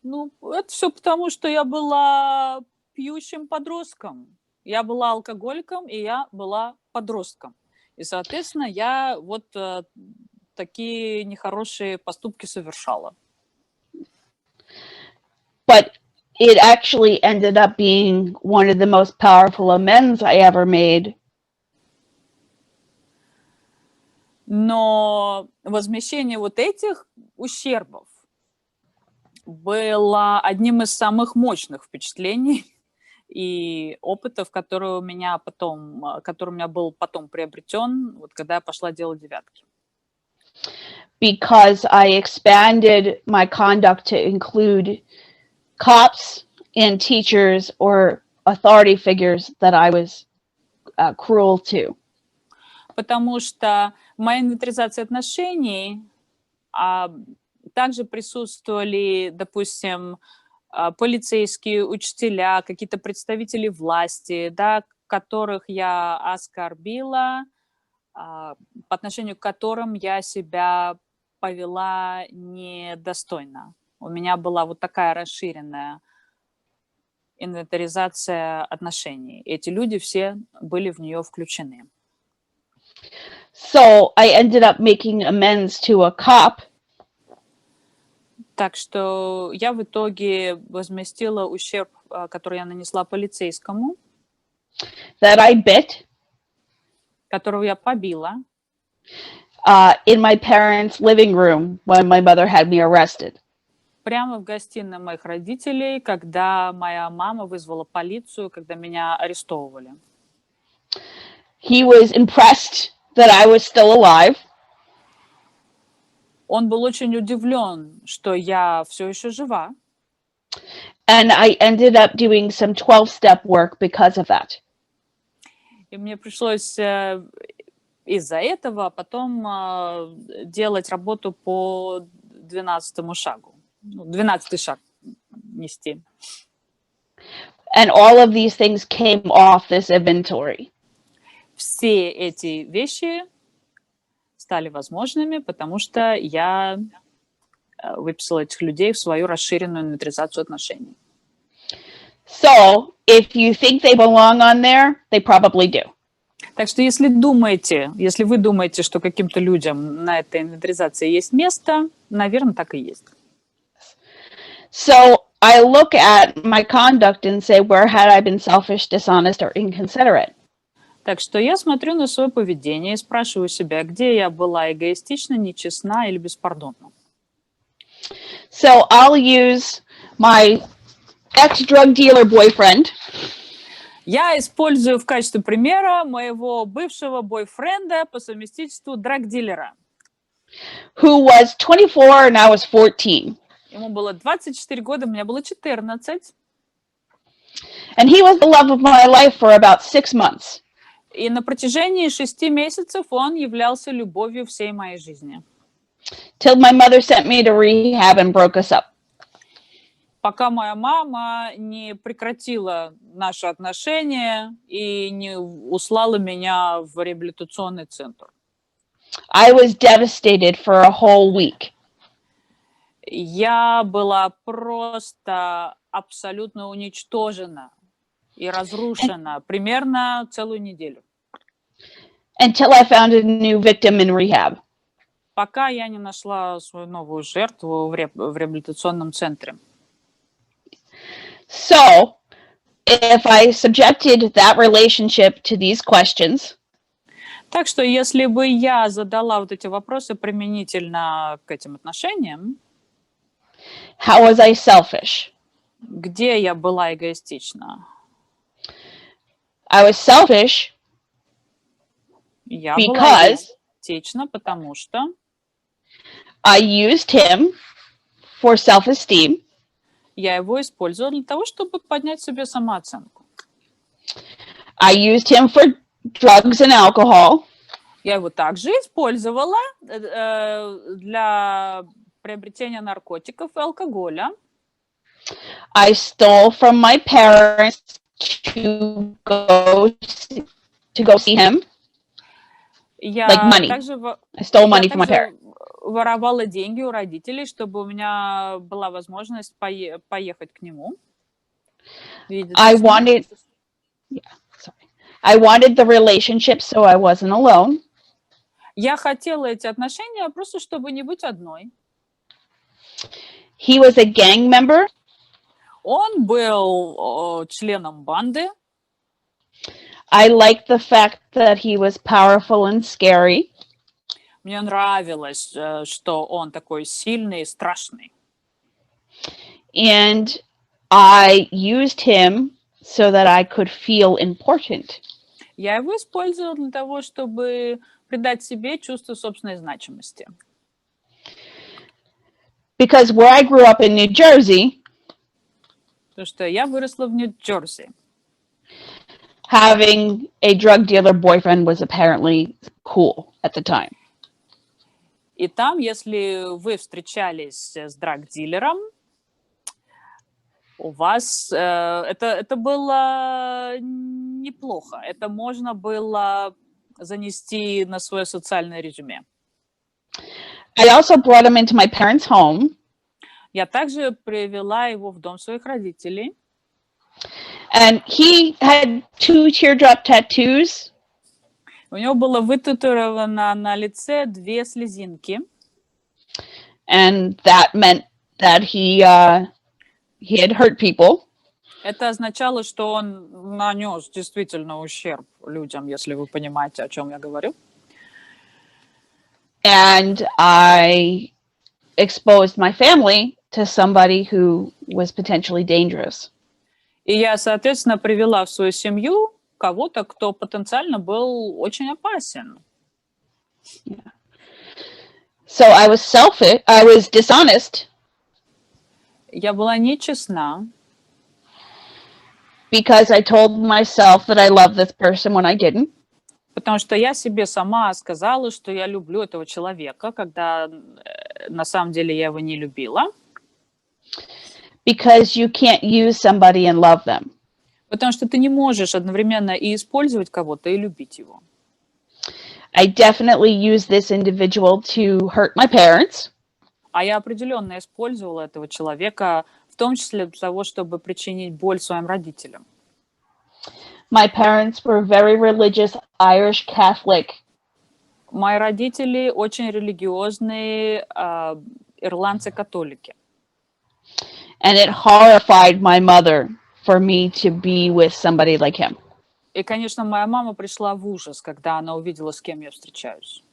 Ну, это все потому, что я была пьющим подростком. Я была алкоголиком, и я была подростком. И, соответственно, я вот такие нехорошие поступки совершала. But it actually ended up being one of the most powerful amends I ever made. Но возмещение вот этих ущербов было одним из самых мощных впечатлений и опытов, который у меня был потом приобретен, вот когда я пошла делать девятки. Because I expanded my conduct to include cops and teachers or authority figures that I was cruel to. Потому что в моей инвентаризации отношений также присутствовали, допустим, полицейские, учителя, какие-то представители власти, да, которых я оскорбила, по отношению к которым я себя повела недостойно. У меня была вот такая расширенная инвентаризация отношений. Эти люди все были в нее включены. So I ended up making amends to a cop. Так что я в итоге возместила ущерб, который я нанесла полицейскому. That I bit. Которого я побила. In my parents' living room when my mother had me arrested. Прямо в гостиной моих родителей, когда моя мама вызвала полицию, когда меня арестовывали. He was impressed that I was still alive. Он был очень удивлен, что я все еще жива. And I ended up doing some 12-step work because of that. И мне пришлось из-за этого потом делать работу по 12-му шагу. 12-й шаг нести. And all of these things came off this inventory. Все эти вещи стали возможными, потому что я выписала этих людей в свою расширенную инвентаризацию отношений. So, if you think they belong on there, they probably do. Так что если вы думаете, что каким-то людям на этой инвентаризации есть место, наверное, так и есть. So, I look at my conduct and say, where had I been selfish, dishonest, or inconsiderate? Так что я смотрю на свое поведение и спрашиваю себя, где я была эгоистична, нечестна или беспардонна. So I'll use my ex-drug dealer boyfriend. Я использую в качестве примера моего бывшего бойфренда по совместительству драг-дилера. Who was 24 and I was 14. Ему было 24 года, мне было 14. And he was the love of my life for about 6 months. И на протяжении 6 месяцев он являлся любовью всей моей жизни. Till my mother sent me to rehab and broke us up. Пока моя мама не прекратила наши отношения и не услала меня в реабилитационный центр. I was devastated for a whole week. Я была просто абсолютно уничтожена и разрушена примерно целую неделю. Until I found a new victim in rehab. Пока я не нашла свою новую жертву в реабилитационном центре. So, if I subjected that relationship to these questions, Так что если бы я задала вот эти вопросы применительно к этим отношениям, how was I selfish? где я была эгоистична? I was selfish Я была because эгоистична, потому что I used him for self-esteem. я его использовала для того, чтобы поднять себе самооценку. I used him for drugs and alcohol. Я его также использовала для приобретения наркотиков и алкоголя. I stole from my parents to go see him. Я Like money. также, I stole money from my также parents. воровала деньги у родителей, чтобы у меня была возможность поехать к нему. I wanted the relationship so I wasn't alone. Я хотела эти отношения просто, чтобы не быть одной. He was a gang member. Он был членом банды. I liked the fact that he was powerful and scary. Мне нравилось, что он такой сильный и страшный. And I used him so that I could feel important. Я его использовала для того, чтобы придать себе чувство собственной значимости. Because where I grew up in New Jersey, Потому что я выросла в Нью-Джерси. having a drug dealer boyfriend was apparently cool at the time. И там, если вы встречались с драг-дилером, у вас это было неплохо. Это можно было занести на свое социальное резюме. I also brought him into my parents' home. Я также привела его в дом своих родителей. And he had 2 teardrop tattoos. У него было вытатуировано на лице 2 слезинки. And that meant that he had hurt people. Это означало, что он нанес действительно ущерб людям, если вы понимаете, о чем я говорю. And I exposed my family to somebody who was potentially dangerous. И я, соответственно, привела в свою семью кого-то, кто потенциально был очень опасен. Yeah. So I was selfish. I was dishonest. Я была нечестна, Because I told myself that I loved this person when I didn't. потому что я себе сама сказала, что я люблю этого человека, когда на самом деле я его не любила. Because you can't use somebody and love them. Потому что ты не можешь одновременно и использовать кого-то, и любить его. I definitely used this individual to hurt my parents. А я определенно использовала этого человека, в том числе для того, чтобы причинить боль своим родителям. My parents were very religious Irish Catholic. Мои родители очень религиозные ирландцы-католики. And it horrified my mother for me to be with somebody like him. И, конечно, моя мама пришла в ужас, когда она увидела, с кем я встречаюсь.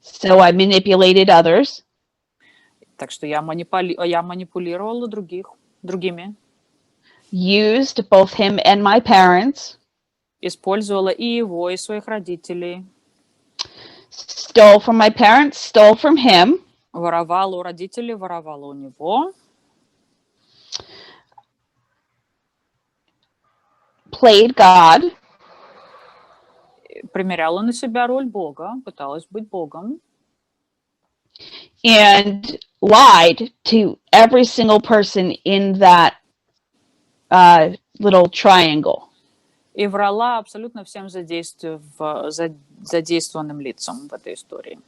So I manipulated others. Так что я манипулировала другими. Used both him and my parents. Использовала и его, и своих родителей. Stole from my parents, stole from him. Воровала у родителей, воровала у него. Played God. Примеряла на себя роль Бога, пыталась быть Богом. And lied to every single person in that little triangle. И врала абсолютно всем задействованным лицам в этой истории.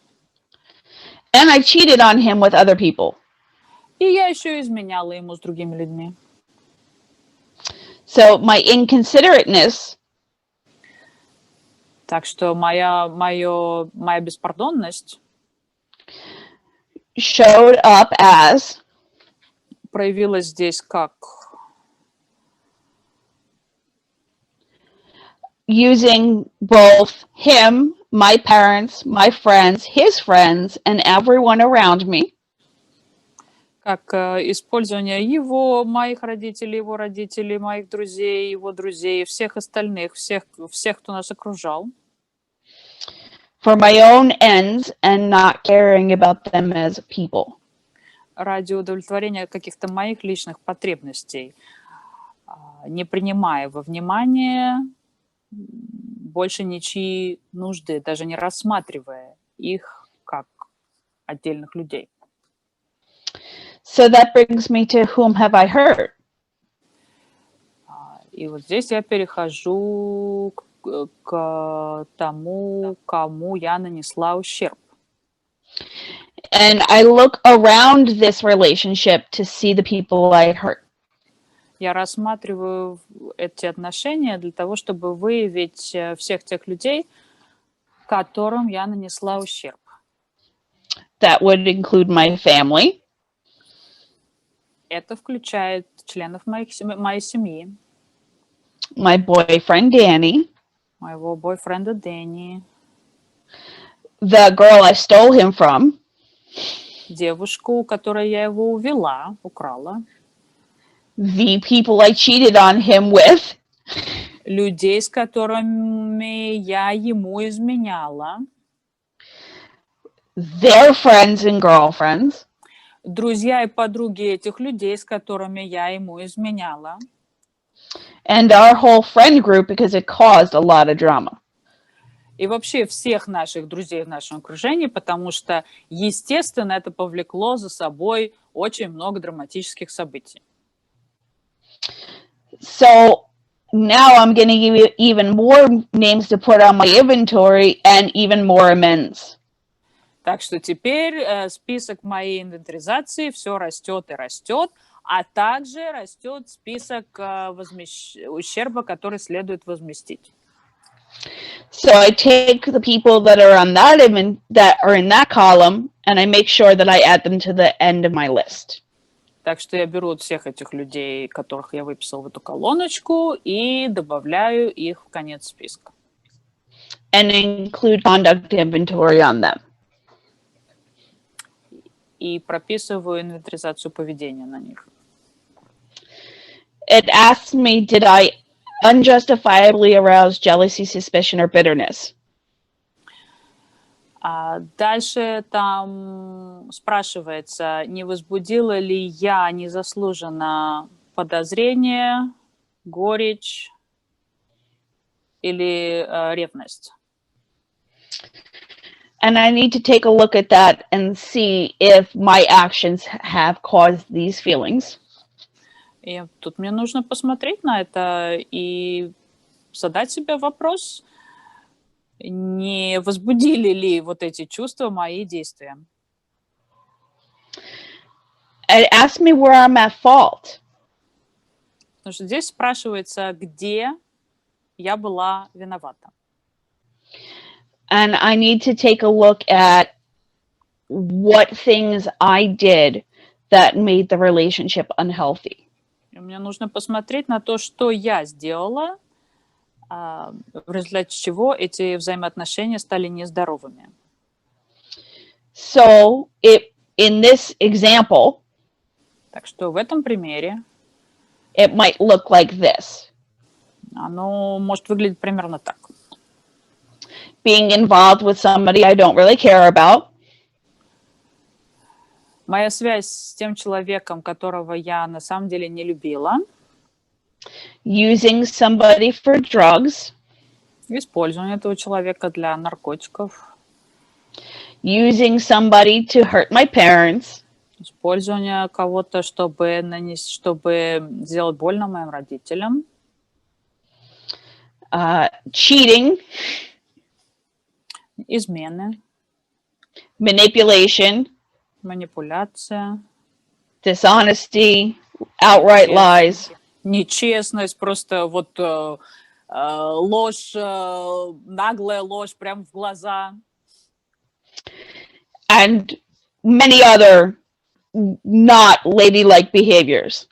And I cheated on him with other people. И я еще изменяла ему с другими людьми. So my inconsiderateness Так что моя беспардонность showed up as проявилась здесь как using both him, my parents, my friends, his friends, and everyone around me. Как использование его, моих родителей, моих друзей, его друзей, всех остальных, всех, кто нас окружал. For my own ends and not caring about them as people. Ради удовлетворения каких-то моих личных потребностей, не принимая во внимание больше ничьи нужды, даже не рассматривая их как отдельных людей. So that brings me to whom have I hurt? И вот здесь я перехожу к тому, кому я нанесла ущерб. And I look around this relationship to see the people I hurt. Я рассматриваю эти отношения для того, чтобы выявить всех тех людей, которым я нанесла ущерб. That would include my family. Это включает членов моей семьи. My boyfriend, Danny. Моего бойфренда Дэнни. The girl I stole him from. Девушку, которой я его увела, украла. The people I cheated on him with. Людей, с которыми я ему изменяла. Their friends and girlfriends. Друзья и подруги этих людей, с которыми я ему изменяла. And our whole friend group, because it caused a lot of drama. И вообще всех наших друзей в нашем окружении, потому что, естественно, это повлекло за собой очень много драматических событий. So now I'm going to give you even more names to put on my inventory and even more amends. Так что теперь список моей инвентаризации все растет и растет, а также растет список ущерба, который следует возместить. So I take the people that are on that are in that column, and I make sure that I add them to the end of my list. Так что я беру всех этих людей, которых я выписал в эту колоночку, и добавляю их в конец списка. And include conduct inventory on them. И прописываю инвентаризацию поведения на них. It asks me, did I unjustifiably arouse jealousy, suspicion, or bitterness? Дальше там спрашивается, не возбудила ли я незаслуженно подозрение, горечь или ревность. And I need to take a look at that and see if my actions have caused these feelings. И тут мне нужно посмотреть на это и задать себе вопрос, не возбудили ли вот эти чувства мои действия. It asks me where I'm at fault. Потому что здесь спрашивается, где я была виновата. And I need to take a look at what things I did that made the relationship unhealthy. И мне нужно посмотреть на то, что я сделала, в результате чего эти взаимоотношения стали нездоровыми. So, in this example, так что в этом примере it might look like this. Оно может выглядеть примерно так. Being involved with somebody I don't really care about. Моя связь с тем человеком, которого я на самом деле не любила. Using somebody for drugs. Использование этого человека для наркотиков. Using somebody to hurt my parents. Использование кого-то, чтобы сделать больно моим родителям. Cheating. Измены. Manipulation. Манипуляция. Dishonesty. Outright lies. Нечестность, просто вот ложь, наглая ложь прямо в глаза. And many other not ladylike behaviors.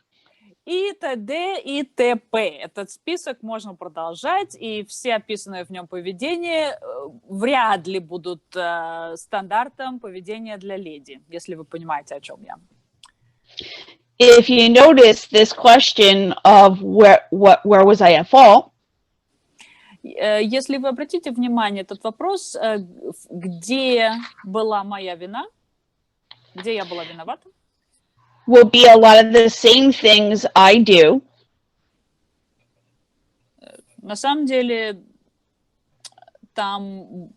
и т.д. и т.п. Этот список можно продолжать, и все описанные в нем поведения вряд ли будут стандартом поведения для леди, если вы понимаете, о чем я. If you notice this question of where was I at fault, если вы обратите внимание, этот вопрос, где была моя вина, где я была виновата, will be a lot of the same things I do. На самом деле там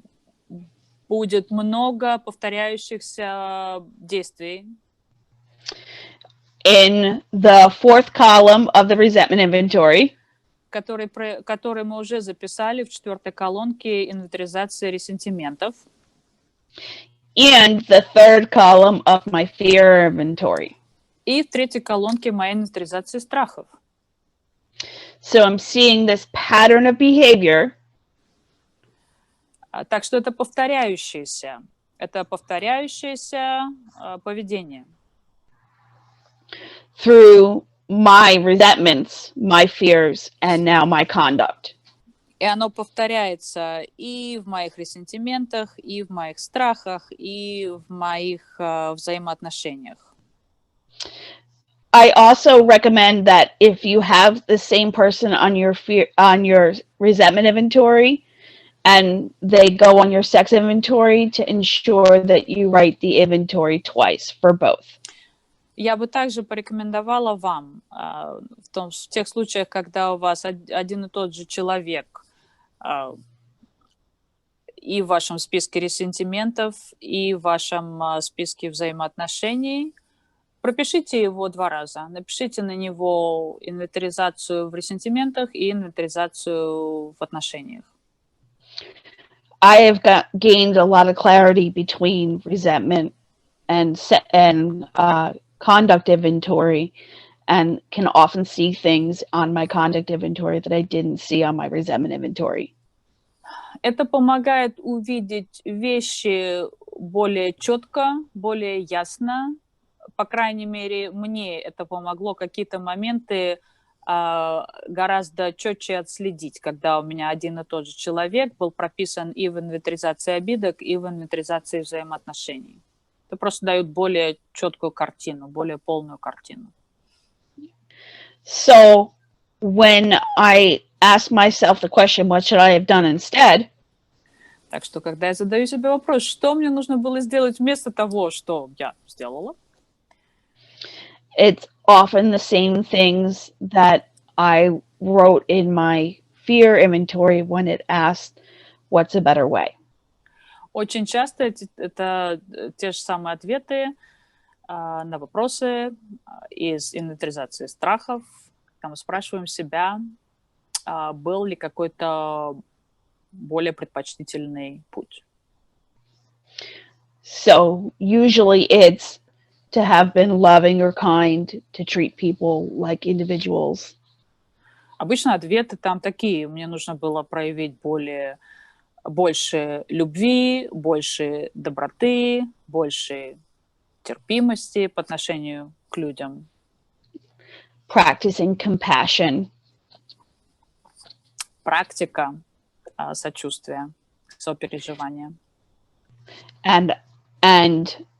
будет много повторяющихся действий. In the fourth column of the resentment inventory, которые мы уже записали в 4-й колонке инвентаризации ресентиментов. and the third column of my fear inventory. И в 3-й колонке моей инвентаризации страхов. So I'm seeing this pattern of behavior. Так что это повторяющееся поведение. Through my resentments, my fears, and now my conduct. И оно повторяется и в моих ресентиментах, и в моих страхах, и в моих взаимоотношениях. I also recommend that if you have the same person on your resentment inventory and they go on your sex inventory, to ensure that you write the inventory twice for both. Я бы также порекомендовала вам в тех случаях, когда у вас один и тот же человек и в вашем списке ресентиментов, и в вашем списке взаимоотношений, пропишите его 2 раза. Напишите на него инвентаризацию в ресентиментах и инвентаризацию в отношениях. I have gained a lot of clarity between resentment and conduct inventory, and can often see things on my conduct inventory that I didn't see on my resentment inventory. Это помогает увидеть вещи более четко, более ясно. По крайней мере, мне это помогло какие-то моменты гораздо четче отследить, когда у меня один и тот же человек был прописан и в инвентаризации обидок, и в инвентаризации взаимоотношений. Это просто дает более четкую картину, более полную картину. So when I ask myself the question, what should I have done instead? Так что, когда я задаю себе вопрос, что мне нужно было сделать вместо того, что я сделала, it's often the same things that I wrote in my fear inventory when it asked, what's a better way? очень часто это те же самые ответы на вопросы из инвентаризации страхов. Когда мы спрашиваем себя, был ли какой-то более предпочтительный путь. So usually it's to have been loving or kind, to treat people like individuals. Обычно ответы там такие. Мне нужно было проявить больше любви, больше доброты, больше терпимости по отношению к людям. Practicing compassion. Практика сочувствия, сопереживания. And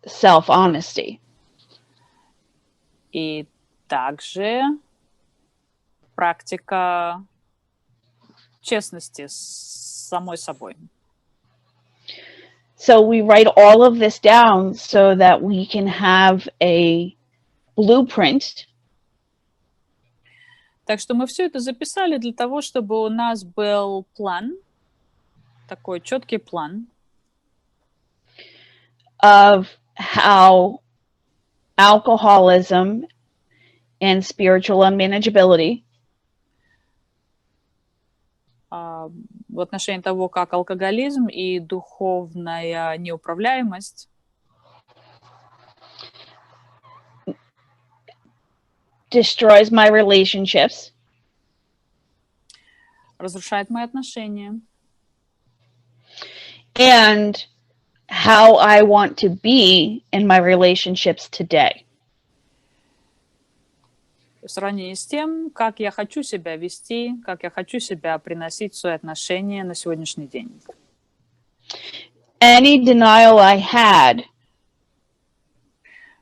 self-honesty. И также практика честности с самой собой. So we write all of this down so that we can have a blueprint. Так что мы все это записали для того, чтобы у нас был план, такой четкий план, of how alcoholism and spiritual unmanageability в отношении того, как алкоголизм и духовная неуправляемость destroys my relationships, разрушает мои отношения, and how I want to be in my relationships today. в сравнении с тем, как я хочу себя вести, как я хочу себя приносить в свои отношения на сегодняшний день. Any denial I had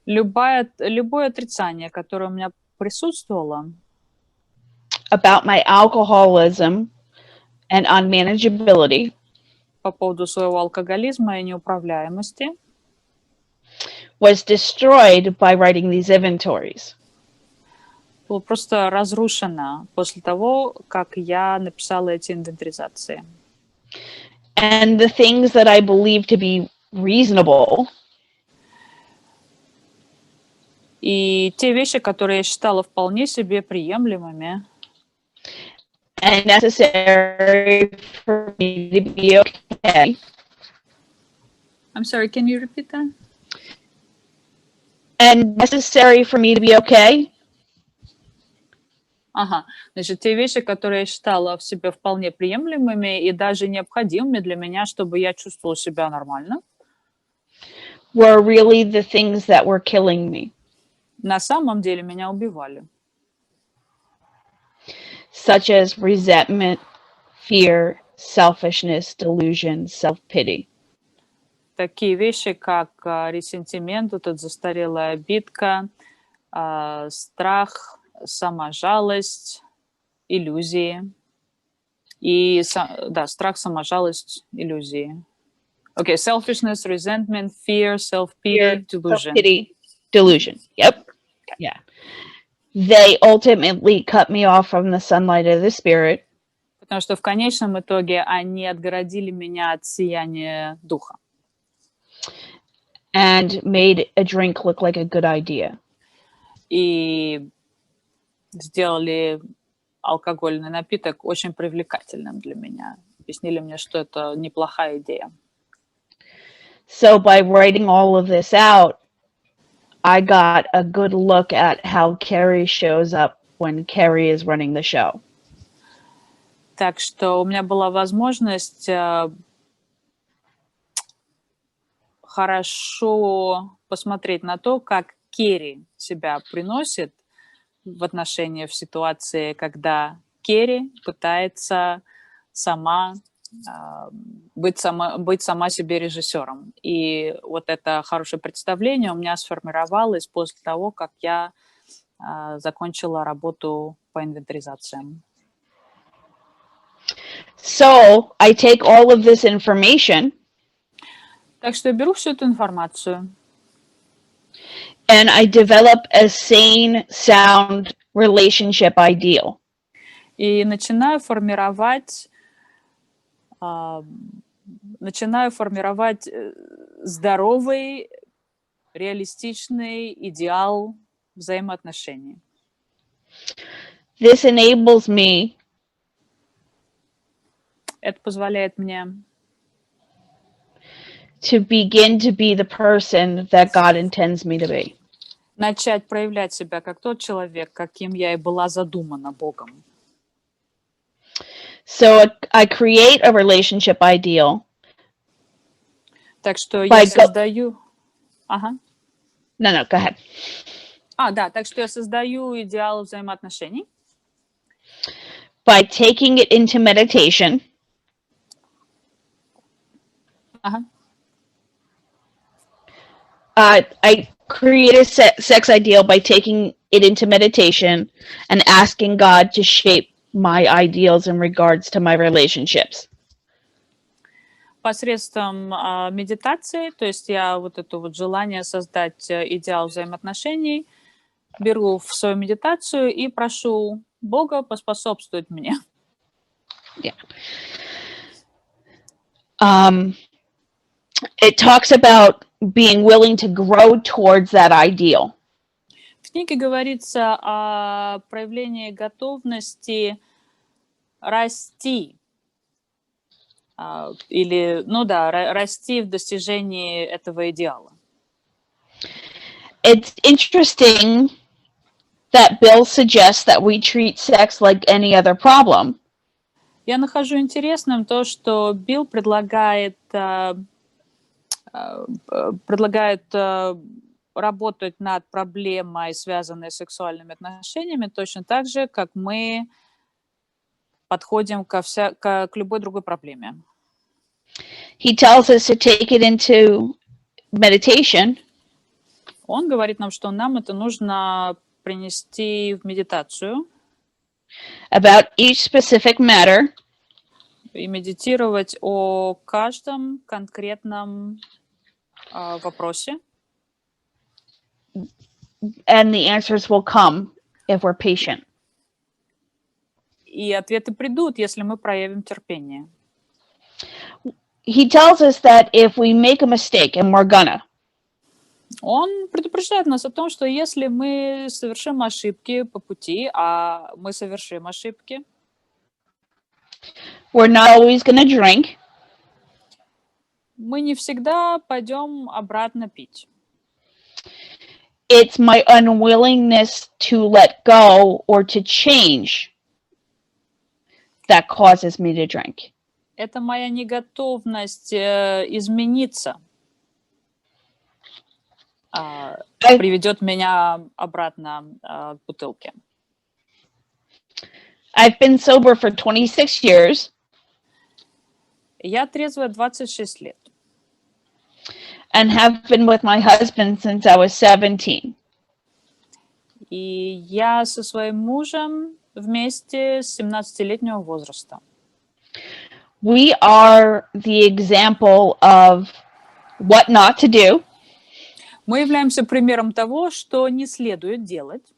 Любое отрицание, которое у меня присутствовало about my alcoholism and unmanageability по поводу своего алкоголизма и неуправляемости, was destroyed by writing these inventories. было просто разрушено после того, как я написала эти инвентаризации. And the things that I believe to be reasonable И те вещи, которые я считала вполне себе приемлемыми and necessary for me to be okay. I'm sorry, can you repeat that? And necessary for me to be okay. Ага, значит, те вещи, которые я считала в себе вполне приемлемыми и даже необходимыми для меня, чтобы я чувствовала себя нормально, Were really the things that were killing me, на самом деле меня убивали. such as resentment, fear, selfishness, delusion, self-pity. Такие вещи, как ресентимент, вот эта застарелая обидка, страх, саможалость, иллюзии. И, да, страх, саможалость, иллюзии. Okay, selfishness, resentment, fear, self-pity, delusion. Self-pity, delusion. Yep. Yeah. They ultimately cut me off from the sunlight of the spirit. Потому что в конечном итоге они отгородили меня от сияния духа. And made a drink look like a good idea. И сделали алкогольный напиток очень привлекательным для меня. Объяснили мне, что это неплохая идея. So by writing all of this out, I got a good look at how Kerri shows up when Kerri is running the show. Так что у меня была возможность хорошо посмотреть на то, как Керри себя приносит в отношении, в ситуации, когда Керри пытается быть сама себе режиссером. И вот это хорошее представление у меня сформировалось после того, как я закончила работу по инвентаризациям. So I take all of this information Так что я беру всю эту информацию and I develop a sane, sound relationship ideal. и начинаю формировать здоровый, реалистичный идеал взаимоотношений. This enables me Это позволяет мне to begin to be the person that God intends me to be. начать проявлять себя как тот человек, каким я и была задумана Богом. So I create a relationship ideal. Так что я создаю... Ага. No, go ahead. Да, так что я создаю идеал взаимоотношений. By taking it into meditation. Ага. I create a sex ideal by taking it into meditation and asking God to shape my ideals in regards to my relationships. Посредством медитации, то есть я вот это вот желание создать идеал взаимоотношений беру в свою медитацию и прошу Бога поспособствовать мне. Yeah. It talks about being willing to grow towards that ideal. В книге говорится о проявлении готовности расти расти в достижении этого идеала. It's interesting that Bill suggests that we treat sex like any other problem. Я нахожу интересным то, что Билл предлагает работать над проблемой, связанной с сексуальными отношениями, точно так же, как мы подходим к любой другой проблеме. He tells us to take it into meditation. Он говорит нам, что нам это нужно принести в медитацию About each specific matter. И медитировать о каждом конкретном вопросе. And the answers will come if we're patient. И ответы придут, если мы проявим терпение. He tells us that if we make a mistake, and we're gonna, Он предупреждает нас о том, что если мы совершим ошибки по пути, а мы совершим ошибки, we're not always gonna drink. мы не всегда пойдем обратно пить. It's my unwillingness to let go or to change that causes me to drink. Это моя неготовность измениться приведет меня обратно к бутылке. I've been sober for 26 years. Я трезвая 26 лет. And have been with my husband since I was 17. И я со своим мужем вместе с 17-летнего возраста. We are the example of what not to do. Мы являемся примером того, что не следует делать.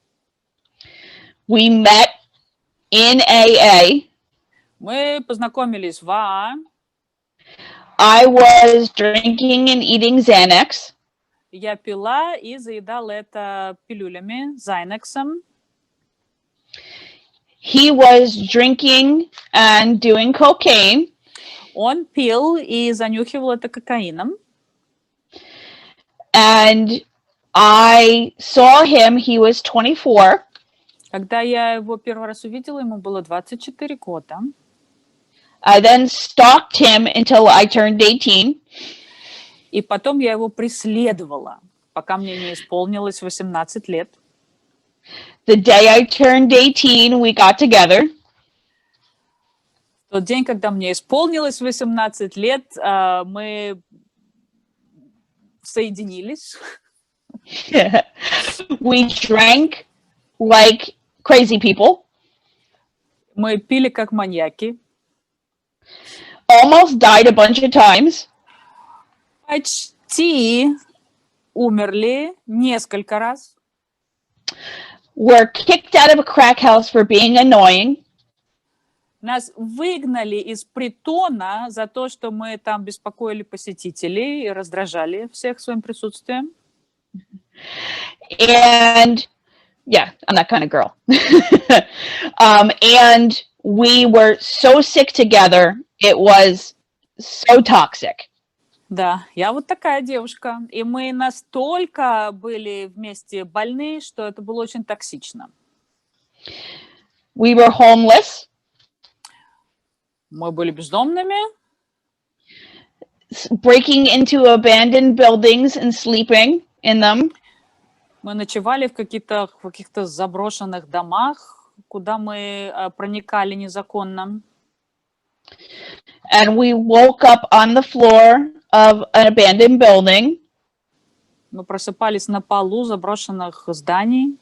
We met in AA. Мы познакомились в АА. I was drinking and eating Xanax. Я пила и заедала это пилюлями, Xanax'ом. He was drinking and doing cocaine. Он пил и занюхивал это кокаином. And I saw him, he was 24. Когда я его первый раз увидела, ему было 24 года. I then stalked him until I turned 18. И потом я его преследовала, пока мне не исполнилось 18 лет. The day I turned 18, we got together. В тот день, когда мне исполнилось 18 лет, мы соединились. We drank like crazy people. Мы пили как маньяки. Almost died a bunch of times. Почти умерли несколько раз. Were kicked out of a crack house for being annoying. Нас выгнали из притона за то, что мы там беспокоили посетителей и раздражали всех своим присутствием. And yeah, I'm that kind of girl. And we were so sick together. It was so toxic. Да, я вот такая девушка. И мы настолько были вместе больны, что это было очень токсично. We were homeless. Мы были бездомными. Breaking into abandoned buildings and sleeping in them. Мы ночевали в каких-то заброшенных домах, куда мы проникали незаконно. And we woke up on the floor of an abandoned building. Мы просыпались на полу заброшенных зданий.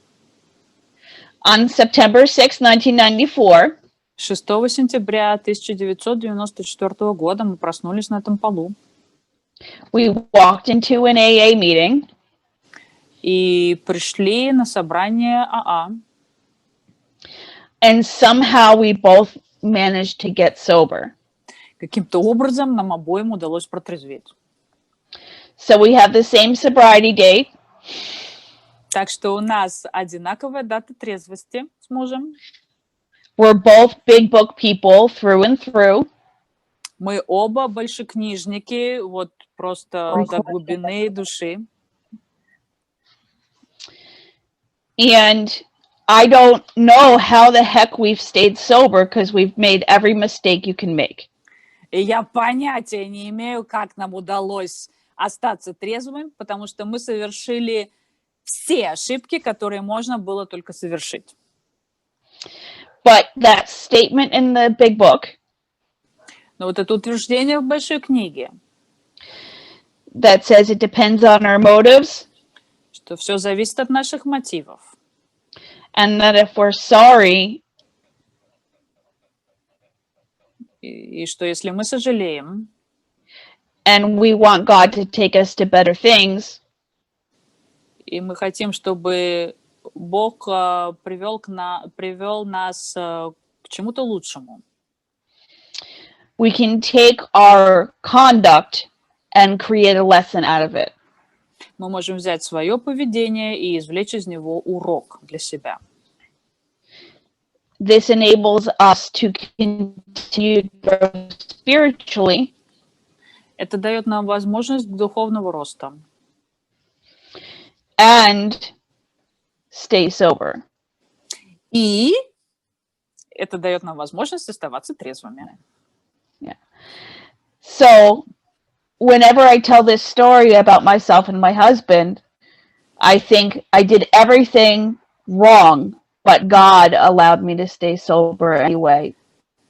On September 6, 1994. 6 сентября 1994 года мы проснулись на этом полу. We walked into an AA meeting. И пришли на собрание АА. And somehow we both managed to get sober. Каким-то образом нам обоим удалось протрезветь. So we have the same sobriety date. Так что у нас одинаковая дата трезвости с мужем. We're both big book people through and through. Мы оба большекнижники, вот просто до глубины души. And I don't know how the heck we've stayed sober because we've made every mistake you can make. И я понятия не имею, как нам удалось остаться трезвым, потому что мы совершили все ошибки, которые можно было только совершить. But that statement in the big book Но вот это утверждение в большой книге, that says it depends on our motives, что все зависит от наших мотивов. and that if we're sorry, И что если мы сожалеем, and we want God to take us to better things, и мы хотим, чтобы Бог привел нас к чему-то лучшему, we can take our conduct and create a lesson out of it. мы можем взять свое поведение и извлечь из него урок для себя. This enables us to continue to grow spiritually. Это дает нам возможность духовного роста. And stay sober. И это дает нам возможность оставаться трезвыми. Yeah. So, whenever I tell this story about myself and my husband, I think I did everything wrong, but God allowed me to stay sober anyway,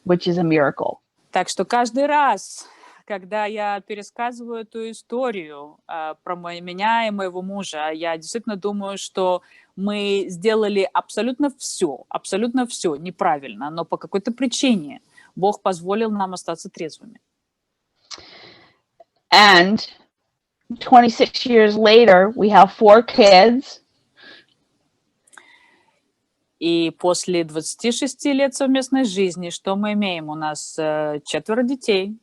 which is a miracle. Так что каждый раз, когда я пересказываю эту историю про меня и моего мужа, я действительно думаю, что мы сделали абсолютно все неправильно, но по какой-то причине Бог позволил нам остаться трезвыми. And 26 years later, we have 4 kids. И после 26 лет совместной жизни, что мы имеем? У нас 4 детей.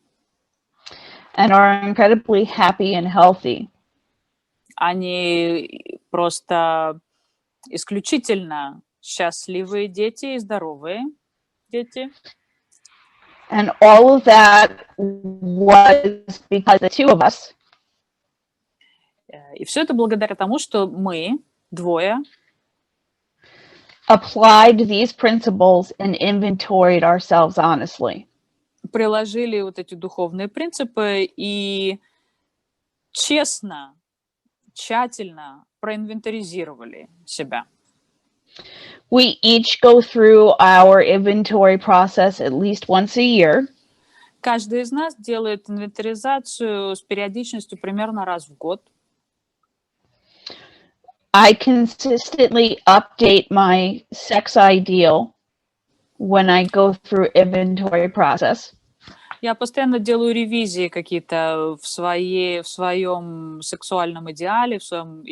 And are incredibly happy and healthy. Они просто исключительно счастливые дети и здоровые дети. And all of that was because the two of us И все это благодаря тому, что мы, двое, applied these principles and inventoried ourselves honestly. приложили вот эти духовные принципы и честно, тщательно проинвентаризировали себя. We each go through our inventory process at least once a year. Каждый из нас делает инвентаризацию с периодичностью примерно раз в год. I consistently update my sex ideal when I go through inventory process. Я постоянно делаю ревизии какие-то в своем сексуальном идеале, в своем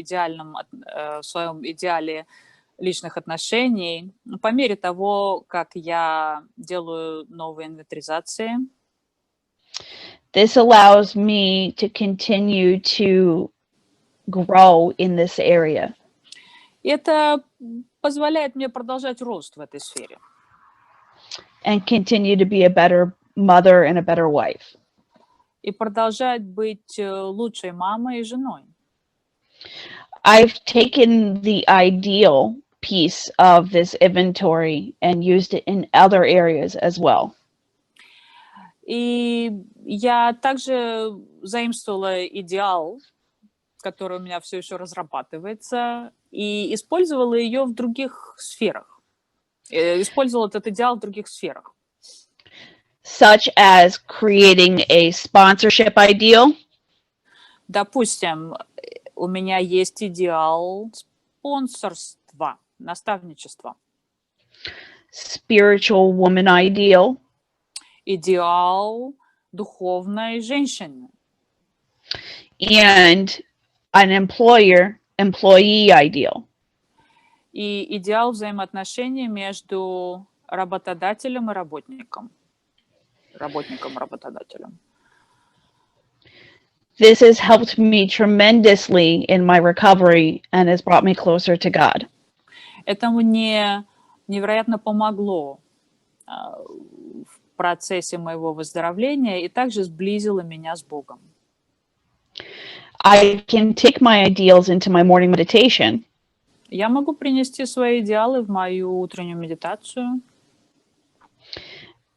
идеале личных отношений, по мере того, как я делаю новые инвентаризации. This allows me to continue to grow in this area. И это позволяет мне продолжать рост в этой сфере. And continue to be a better mother and a better wife. И продолжать быть лучшей мамой и женой. I've taken the ideal piece of this inventory and used it in other areas as well. И я также заимствовала идеал, который у меня все еще разрабатывается, и использовала ее в других сферах. Использовала этот идеал в других сферах. Such as creating a sponsorship ideal. Допустим, у меня есть идеал спонсорства, наставничества. Spiritual woman ideal. Идеал духовной женщины. And an employee ideal. И идеал взаимоотношений между работодателем и работником. Работником-работодателем. This has helped me tremendously in my recovery and has brought me closer to God. Это мне невероятно помогло в процессе моего выздоровления и также сблизило меня с Богом. I can take my ideals into my morning meditation. Я могу принести свои идеалы в мою утреннюю медитацию.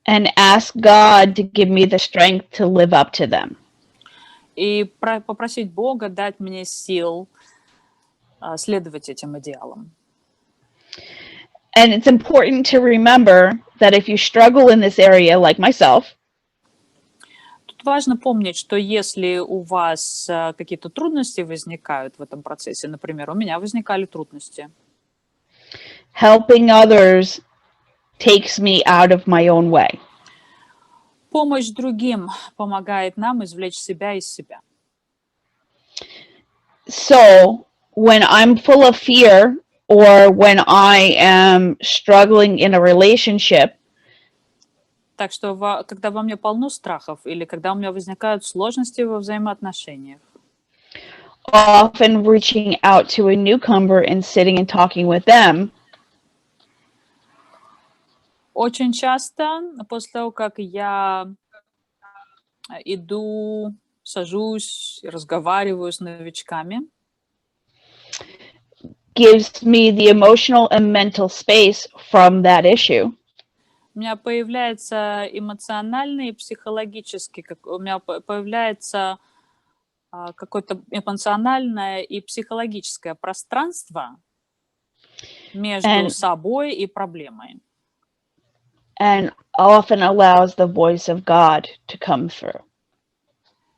And ask God to give me the strength to live up to them. И попросить Бога дать мне сил следовать этим идеалам. And it's important to remember that if you struggle in this area, like myself, Тут важно помнить, что если у вас какие-то трудности возникают в этом процессе, например, у меня возникали трудности, helping others takes me out of my own way. помощь другим помогает нам извлечь себя из себя. So when I'm full of fear or when I am struggling in a relationship, Так что, когда во мне полно страхов или когда у меня возникают сложности во взаимоотношениях, often reaching out to a newcomer and sitting and talking with them очень часто после того, как я иду, сажусь, разговариваю с новичками, gives me the emotional and mental space from that issue. у меня появляется эмоциональный и психологический, у меня появляется какое-то эмоциональное и психологическое пространство между собой и проблемой. And often allows the voice of God to come through.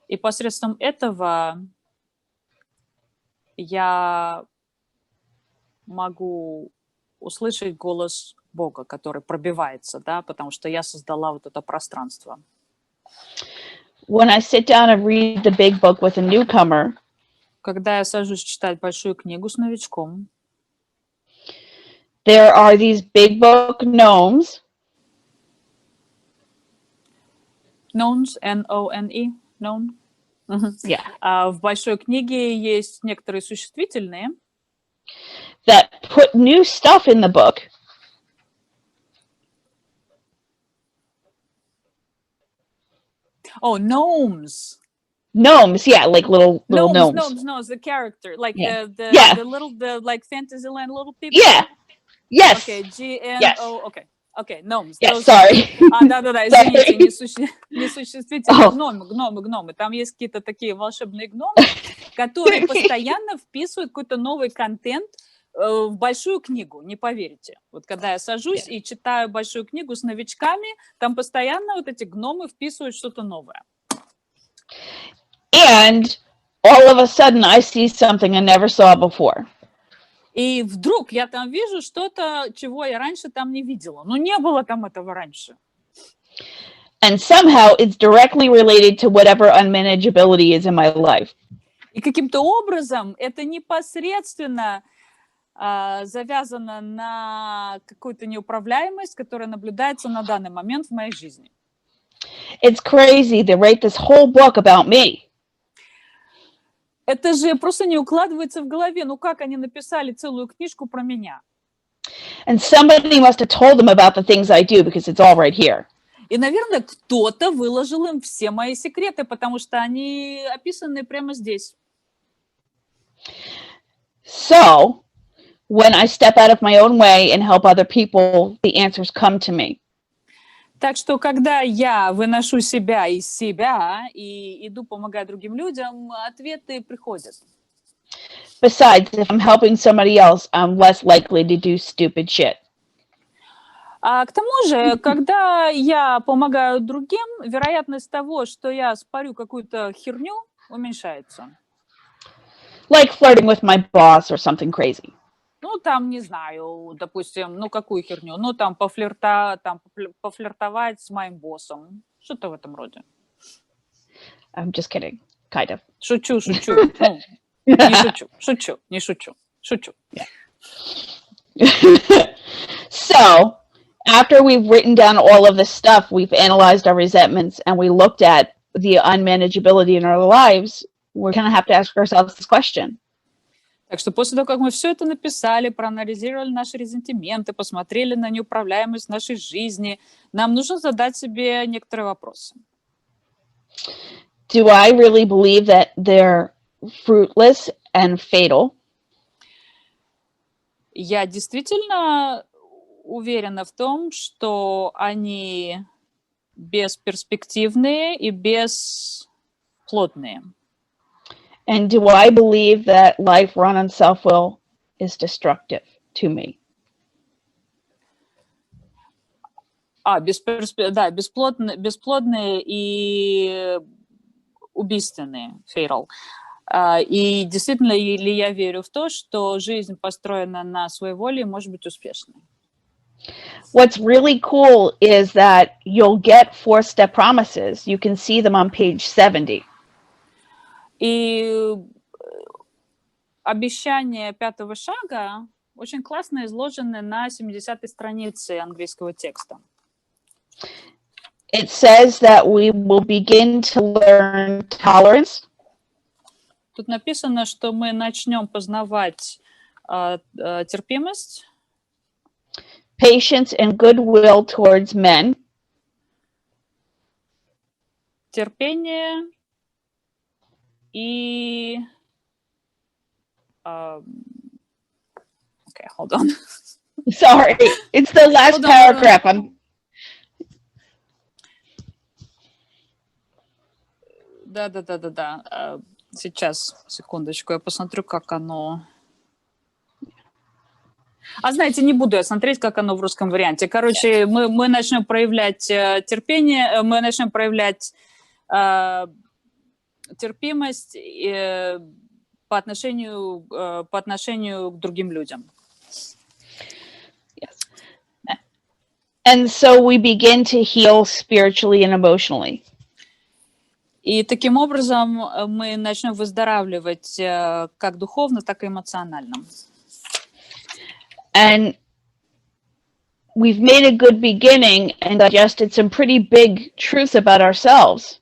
И посредством этого я могу услышать голос Бога, который пробивается, да, потому что я создала вот это пространство. When I sit down and read the big book with a newcomer, когда я сажусь читать большую книгу с новичком, there are these big book gnomes. Knowns, N-O-N-E, known. Yeah. В большой книге есть некоторые существительные, that put new stuff in the book. Oh, gnomes. Gnomes, yeah, like little gnomes. Gnomes, the character, like the little, like Fantasyland little people. Yeah. Yes. Okay, G-N-O, yes. okay, gnomes. Yes, sorry. Да, извините, несуществительные гномы. Там есть какие-то такие волшебные гномы, которые постоянно вписывают какой-то новый контент в большую книгу, не поверите. Вот когда я сажусь и читаю большую книгу с новичками, там постоянно вот эти гномы вписывают что-то новое. And all of a sudden I see something I never saw before. И вдруг я там вижу что-то, чего я раньше там не видела. Ну, не было там этого раньше. And somehow it's directly related to whatever unmanageability is in my life. И каким-то образом это непосредственно завязано на какую-то неуправляемость, которая наблюдается на данный момент в моей жизни. It's crazy. They write this whole book about me. Это же просто не укладывается в голове. Ну как они написали целую книжку про меня? And somebody must have told them about the things I do because it's all right here. И, наверное, кто-то выложил им все мои секреты, потому что они описаны прямо здесь. So, when I step out of my own way and help other people, the answers come to me. Так что, когда я выношу себя из себя и иду помогать другим людям, ответы приходят. Besides, if I'm helping somebody else, I'm less likely to do stupid shit. А к тому же, когда я помогаю другим, вероятность того, что я спорю какую-то херню, уменьшается. Like flirting with my boss or something crazy. Ну, там, не знаю, допустим, ну, какую херню? Ну, там, пофлиртовать с моим боссом. Что-то в этом роде. I'm just kidding. Kind of. Шучу. Ну, не шучу. Yeah. So, after we've written down all of this stuff, we've analyzed our resentments, and we looked at the unmanageability in our lives, we're going to have to ask ourselves this question. Так что после того, как мы все это написали, проанализировали наши резентименты, посмотрели на неуправляемость нашей жизни, нам нужно задать себе некоторые вопросы. Do I really believe that they're fruitless and fatal? Я действительно уверена в том, что они бесперспективные и бесплодные. And do I believe that life run on self-will is destructive to me? Да, бесплодные и убийственные, fatal. И действительно ли я верю в то, что жизнь построена на своей воле и может быть успешной? What's really cool is that you'll get 4-step promises. You can see them on page 70. И обещания пятого шага очень классно изложены на 70-й странице английского текста. It says that we will begin to learn tolerance. Тут написано, что мы начнем познавать терпимость, patience and goodwill towards men, терпение и... okay, hold on. Sorry, it's the last paragraph. Да. Сейчас, секундочку, я посмотрю, как оно... знаете, не буду я смотреть, как оно в русском варианте. Короче, мы начнем проявлять терпение, мы начнем проявлять терпимость по отношению к другим людям. Yes. And so we begin to heal spiritually and emotionally. И таким образом мы начнем выздоравливать как духовно, так и эмоционально. And we've made a good beginning and digested some pretty big truths about ourselves.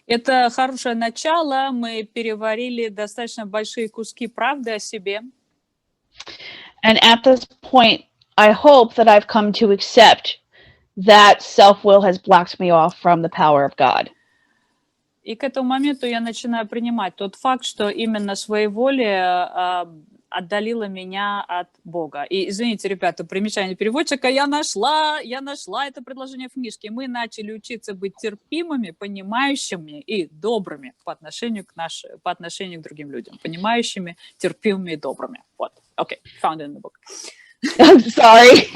Это хорошее начало. Мы переварили достаточно большие куски правды о себе. And at this point, I hope that I've come to accept that self-will has blocked me off from the power of God. И к этому моменту я начинаю принимать тот факт, что именно своеволие отдалило меня от Бога. И, извините, ребята, примечание переводчика, я нашла это предложение в книжке. Мы начали учиться быть терпимыми, понимающими и добрыми по отношению к другим людям. Понимающими, терпимыми и добрыми. Вот. Okay, found it in the book. I'm sorry.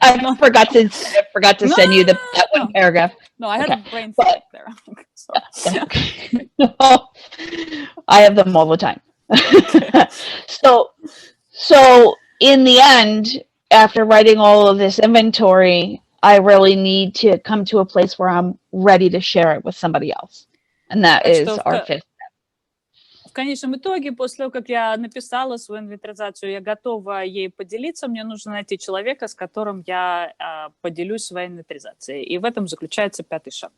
I forgot to send you that one paragraph. No, I had a brain fart there. I have them all the time. So in the end, after writing all of this inventory, I really need to come to a place where I'm ready to share it with somebody else. And that is our fifth. В конечном итоге, после того, как я написала свою инвентаризацию, я готова ей поделиться, мне нужно найти человека, с которым я поделюсь своей инвентаризацией. И в этом заключается пятый шаг.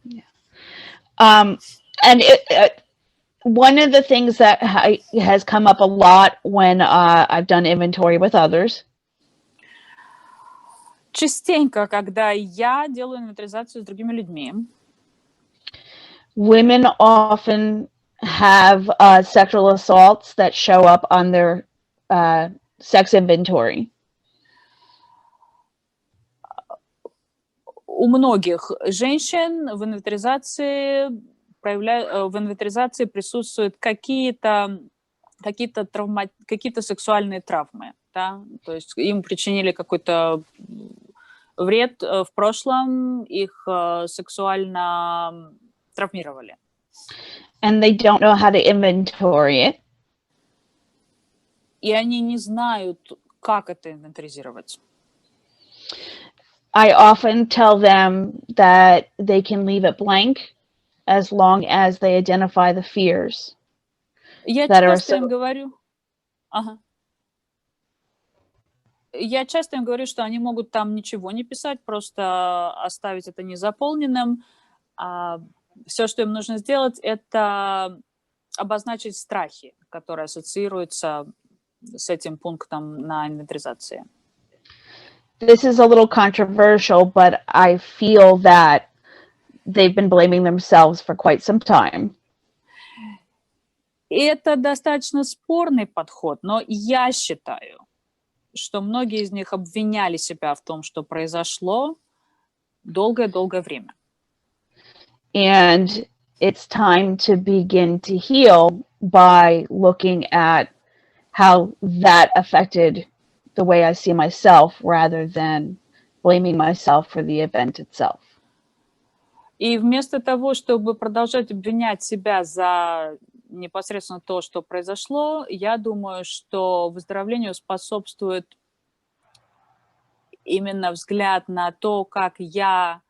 Yeah. And one of the things that has come up a lot when I've done inventory with others. Частенько, когда я делаю инвентаризацию с другими людьми, women often have sexual assaults that show up on their sex inventory. У многих женщин в инвентаризации присутствуют какие-то сексуальные травмы, да? То есть им причинили какой-то вред в прошлом, их сексуально травмировали. And they don't know how to inventory it. И они не знают, как это инвентаризировать. I often tell them that they can leave it blank as long as they identify the fears. Я часто им говорю, что они могут там ничего не писать, просто оставить это незаполненным. Все, что им нужно сделать, это обозначить страхи, которые ассоциируются с этим пунктом на инвентаризации. This is a little controversial, but I feel that they've been blaming themselves for quite some time. И это достаточно спорный подход, но я считаю, что многие из них обвиняли себя в том, что произошло долгое-долгое время. And it's time to begin to heal by looking at how that affected the way I see myself rather than blaming myself for the event itself. И вместо того, чтобы продолжать обвинять себя за непосредственно то, что произошло, я думаю, что выздоровлению способствует именно взгляд на то, как я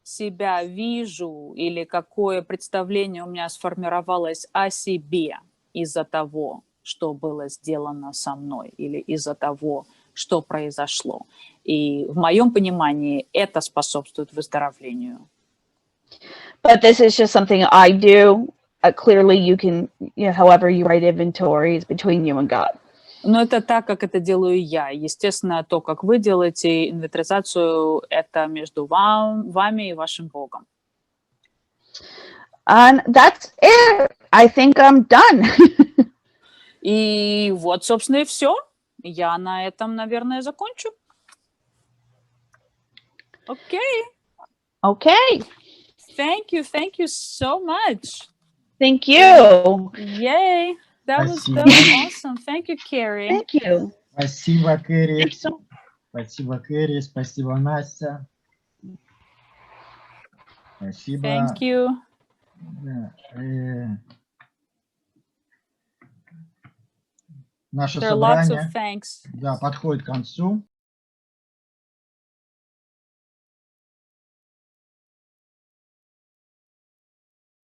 себя вижу или какое представление у меня сформировалось о себе из-за того, что было сделано со мной или из-за того, что произошло. И в моем понимании это способствует выздоровлению. But this is just something I do. Clearly, you can, however you write inventory is between you and God. Но это так, как это делаю я. Естественно, то, как вы делаете инвентаризацию, это между вами и вашим Богом. And that's it. I think I'm done. И вот, собственно, и все. Я на этом, наверное, закончу. Окей. Okay. Thank you so much. Thank you. Yay. That was Спасибо. awesome. Thank you, Керри. Thank you. Спасибо, Кэрри. Thanks so- Спасибо, Кэрри. Спасибо, Настя. Спасибо. Thank you. Да, наше There are lots of собрание thanks. подходит к концу.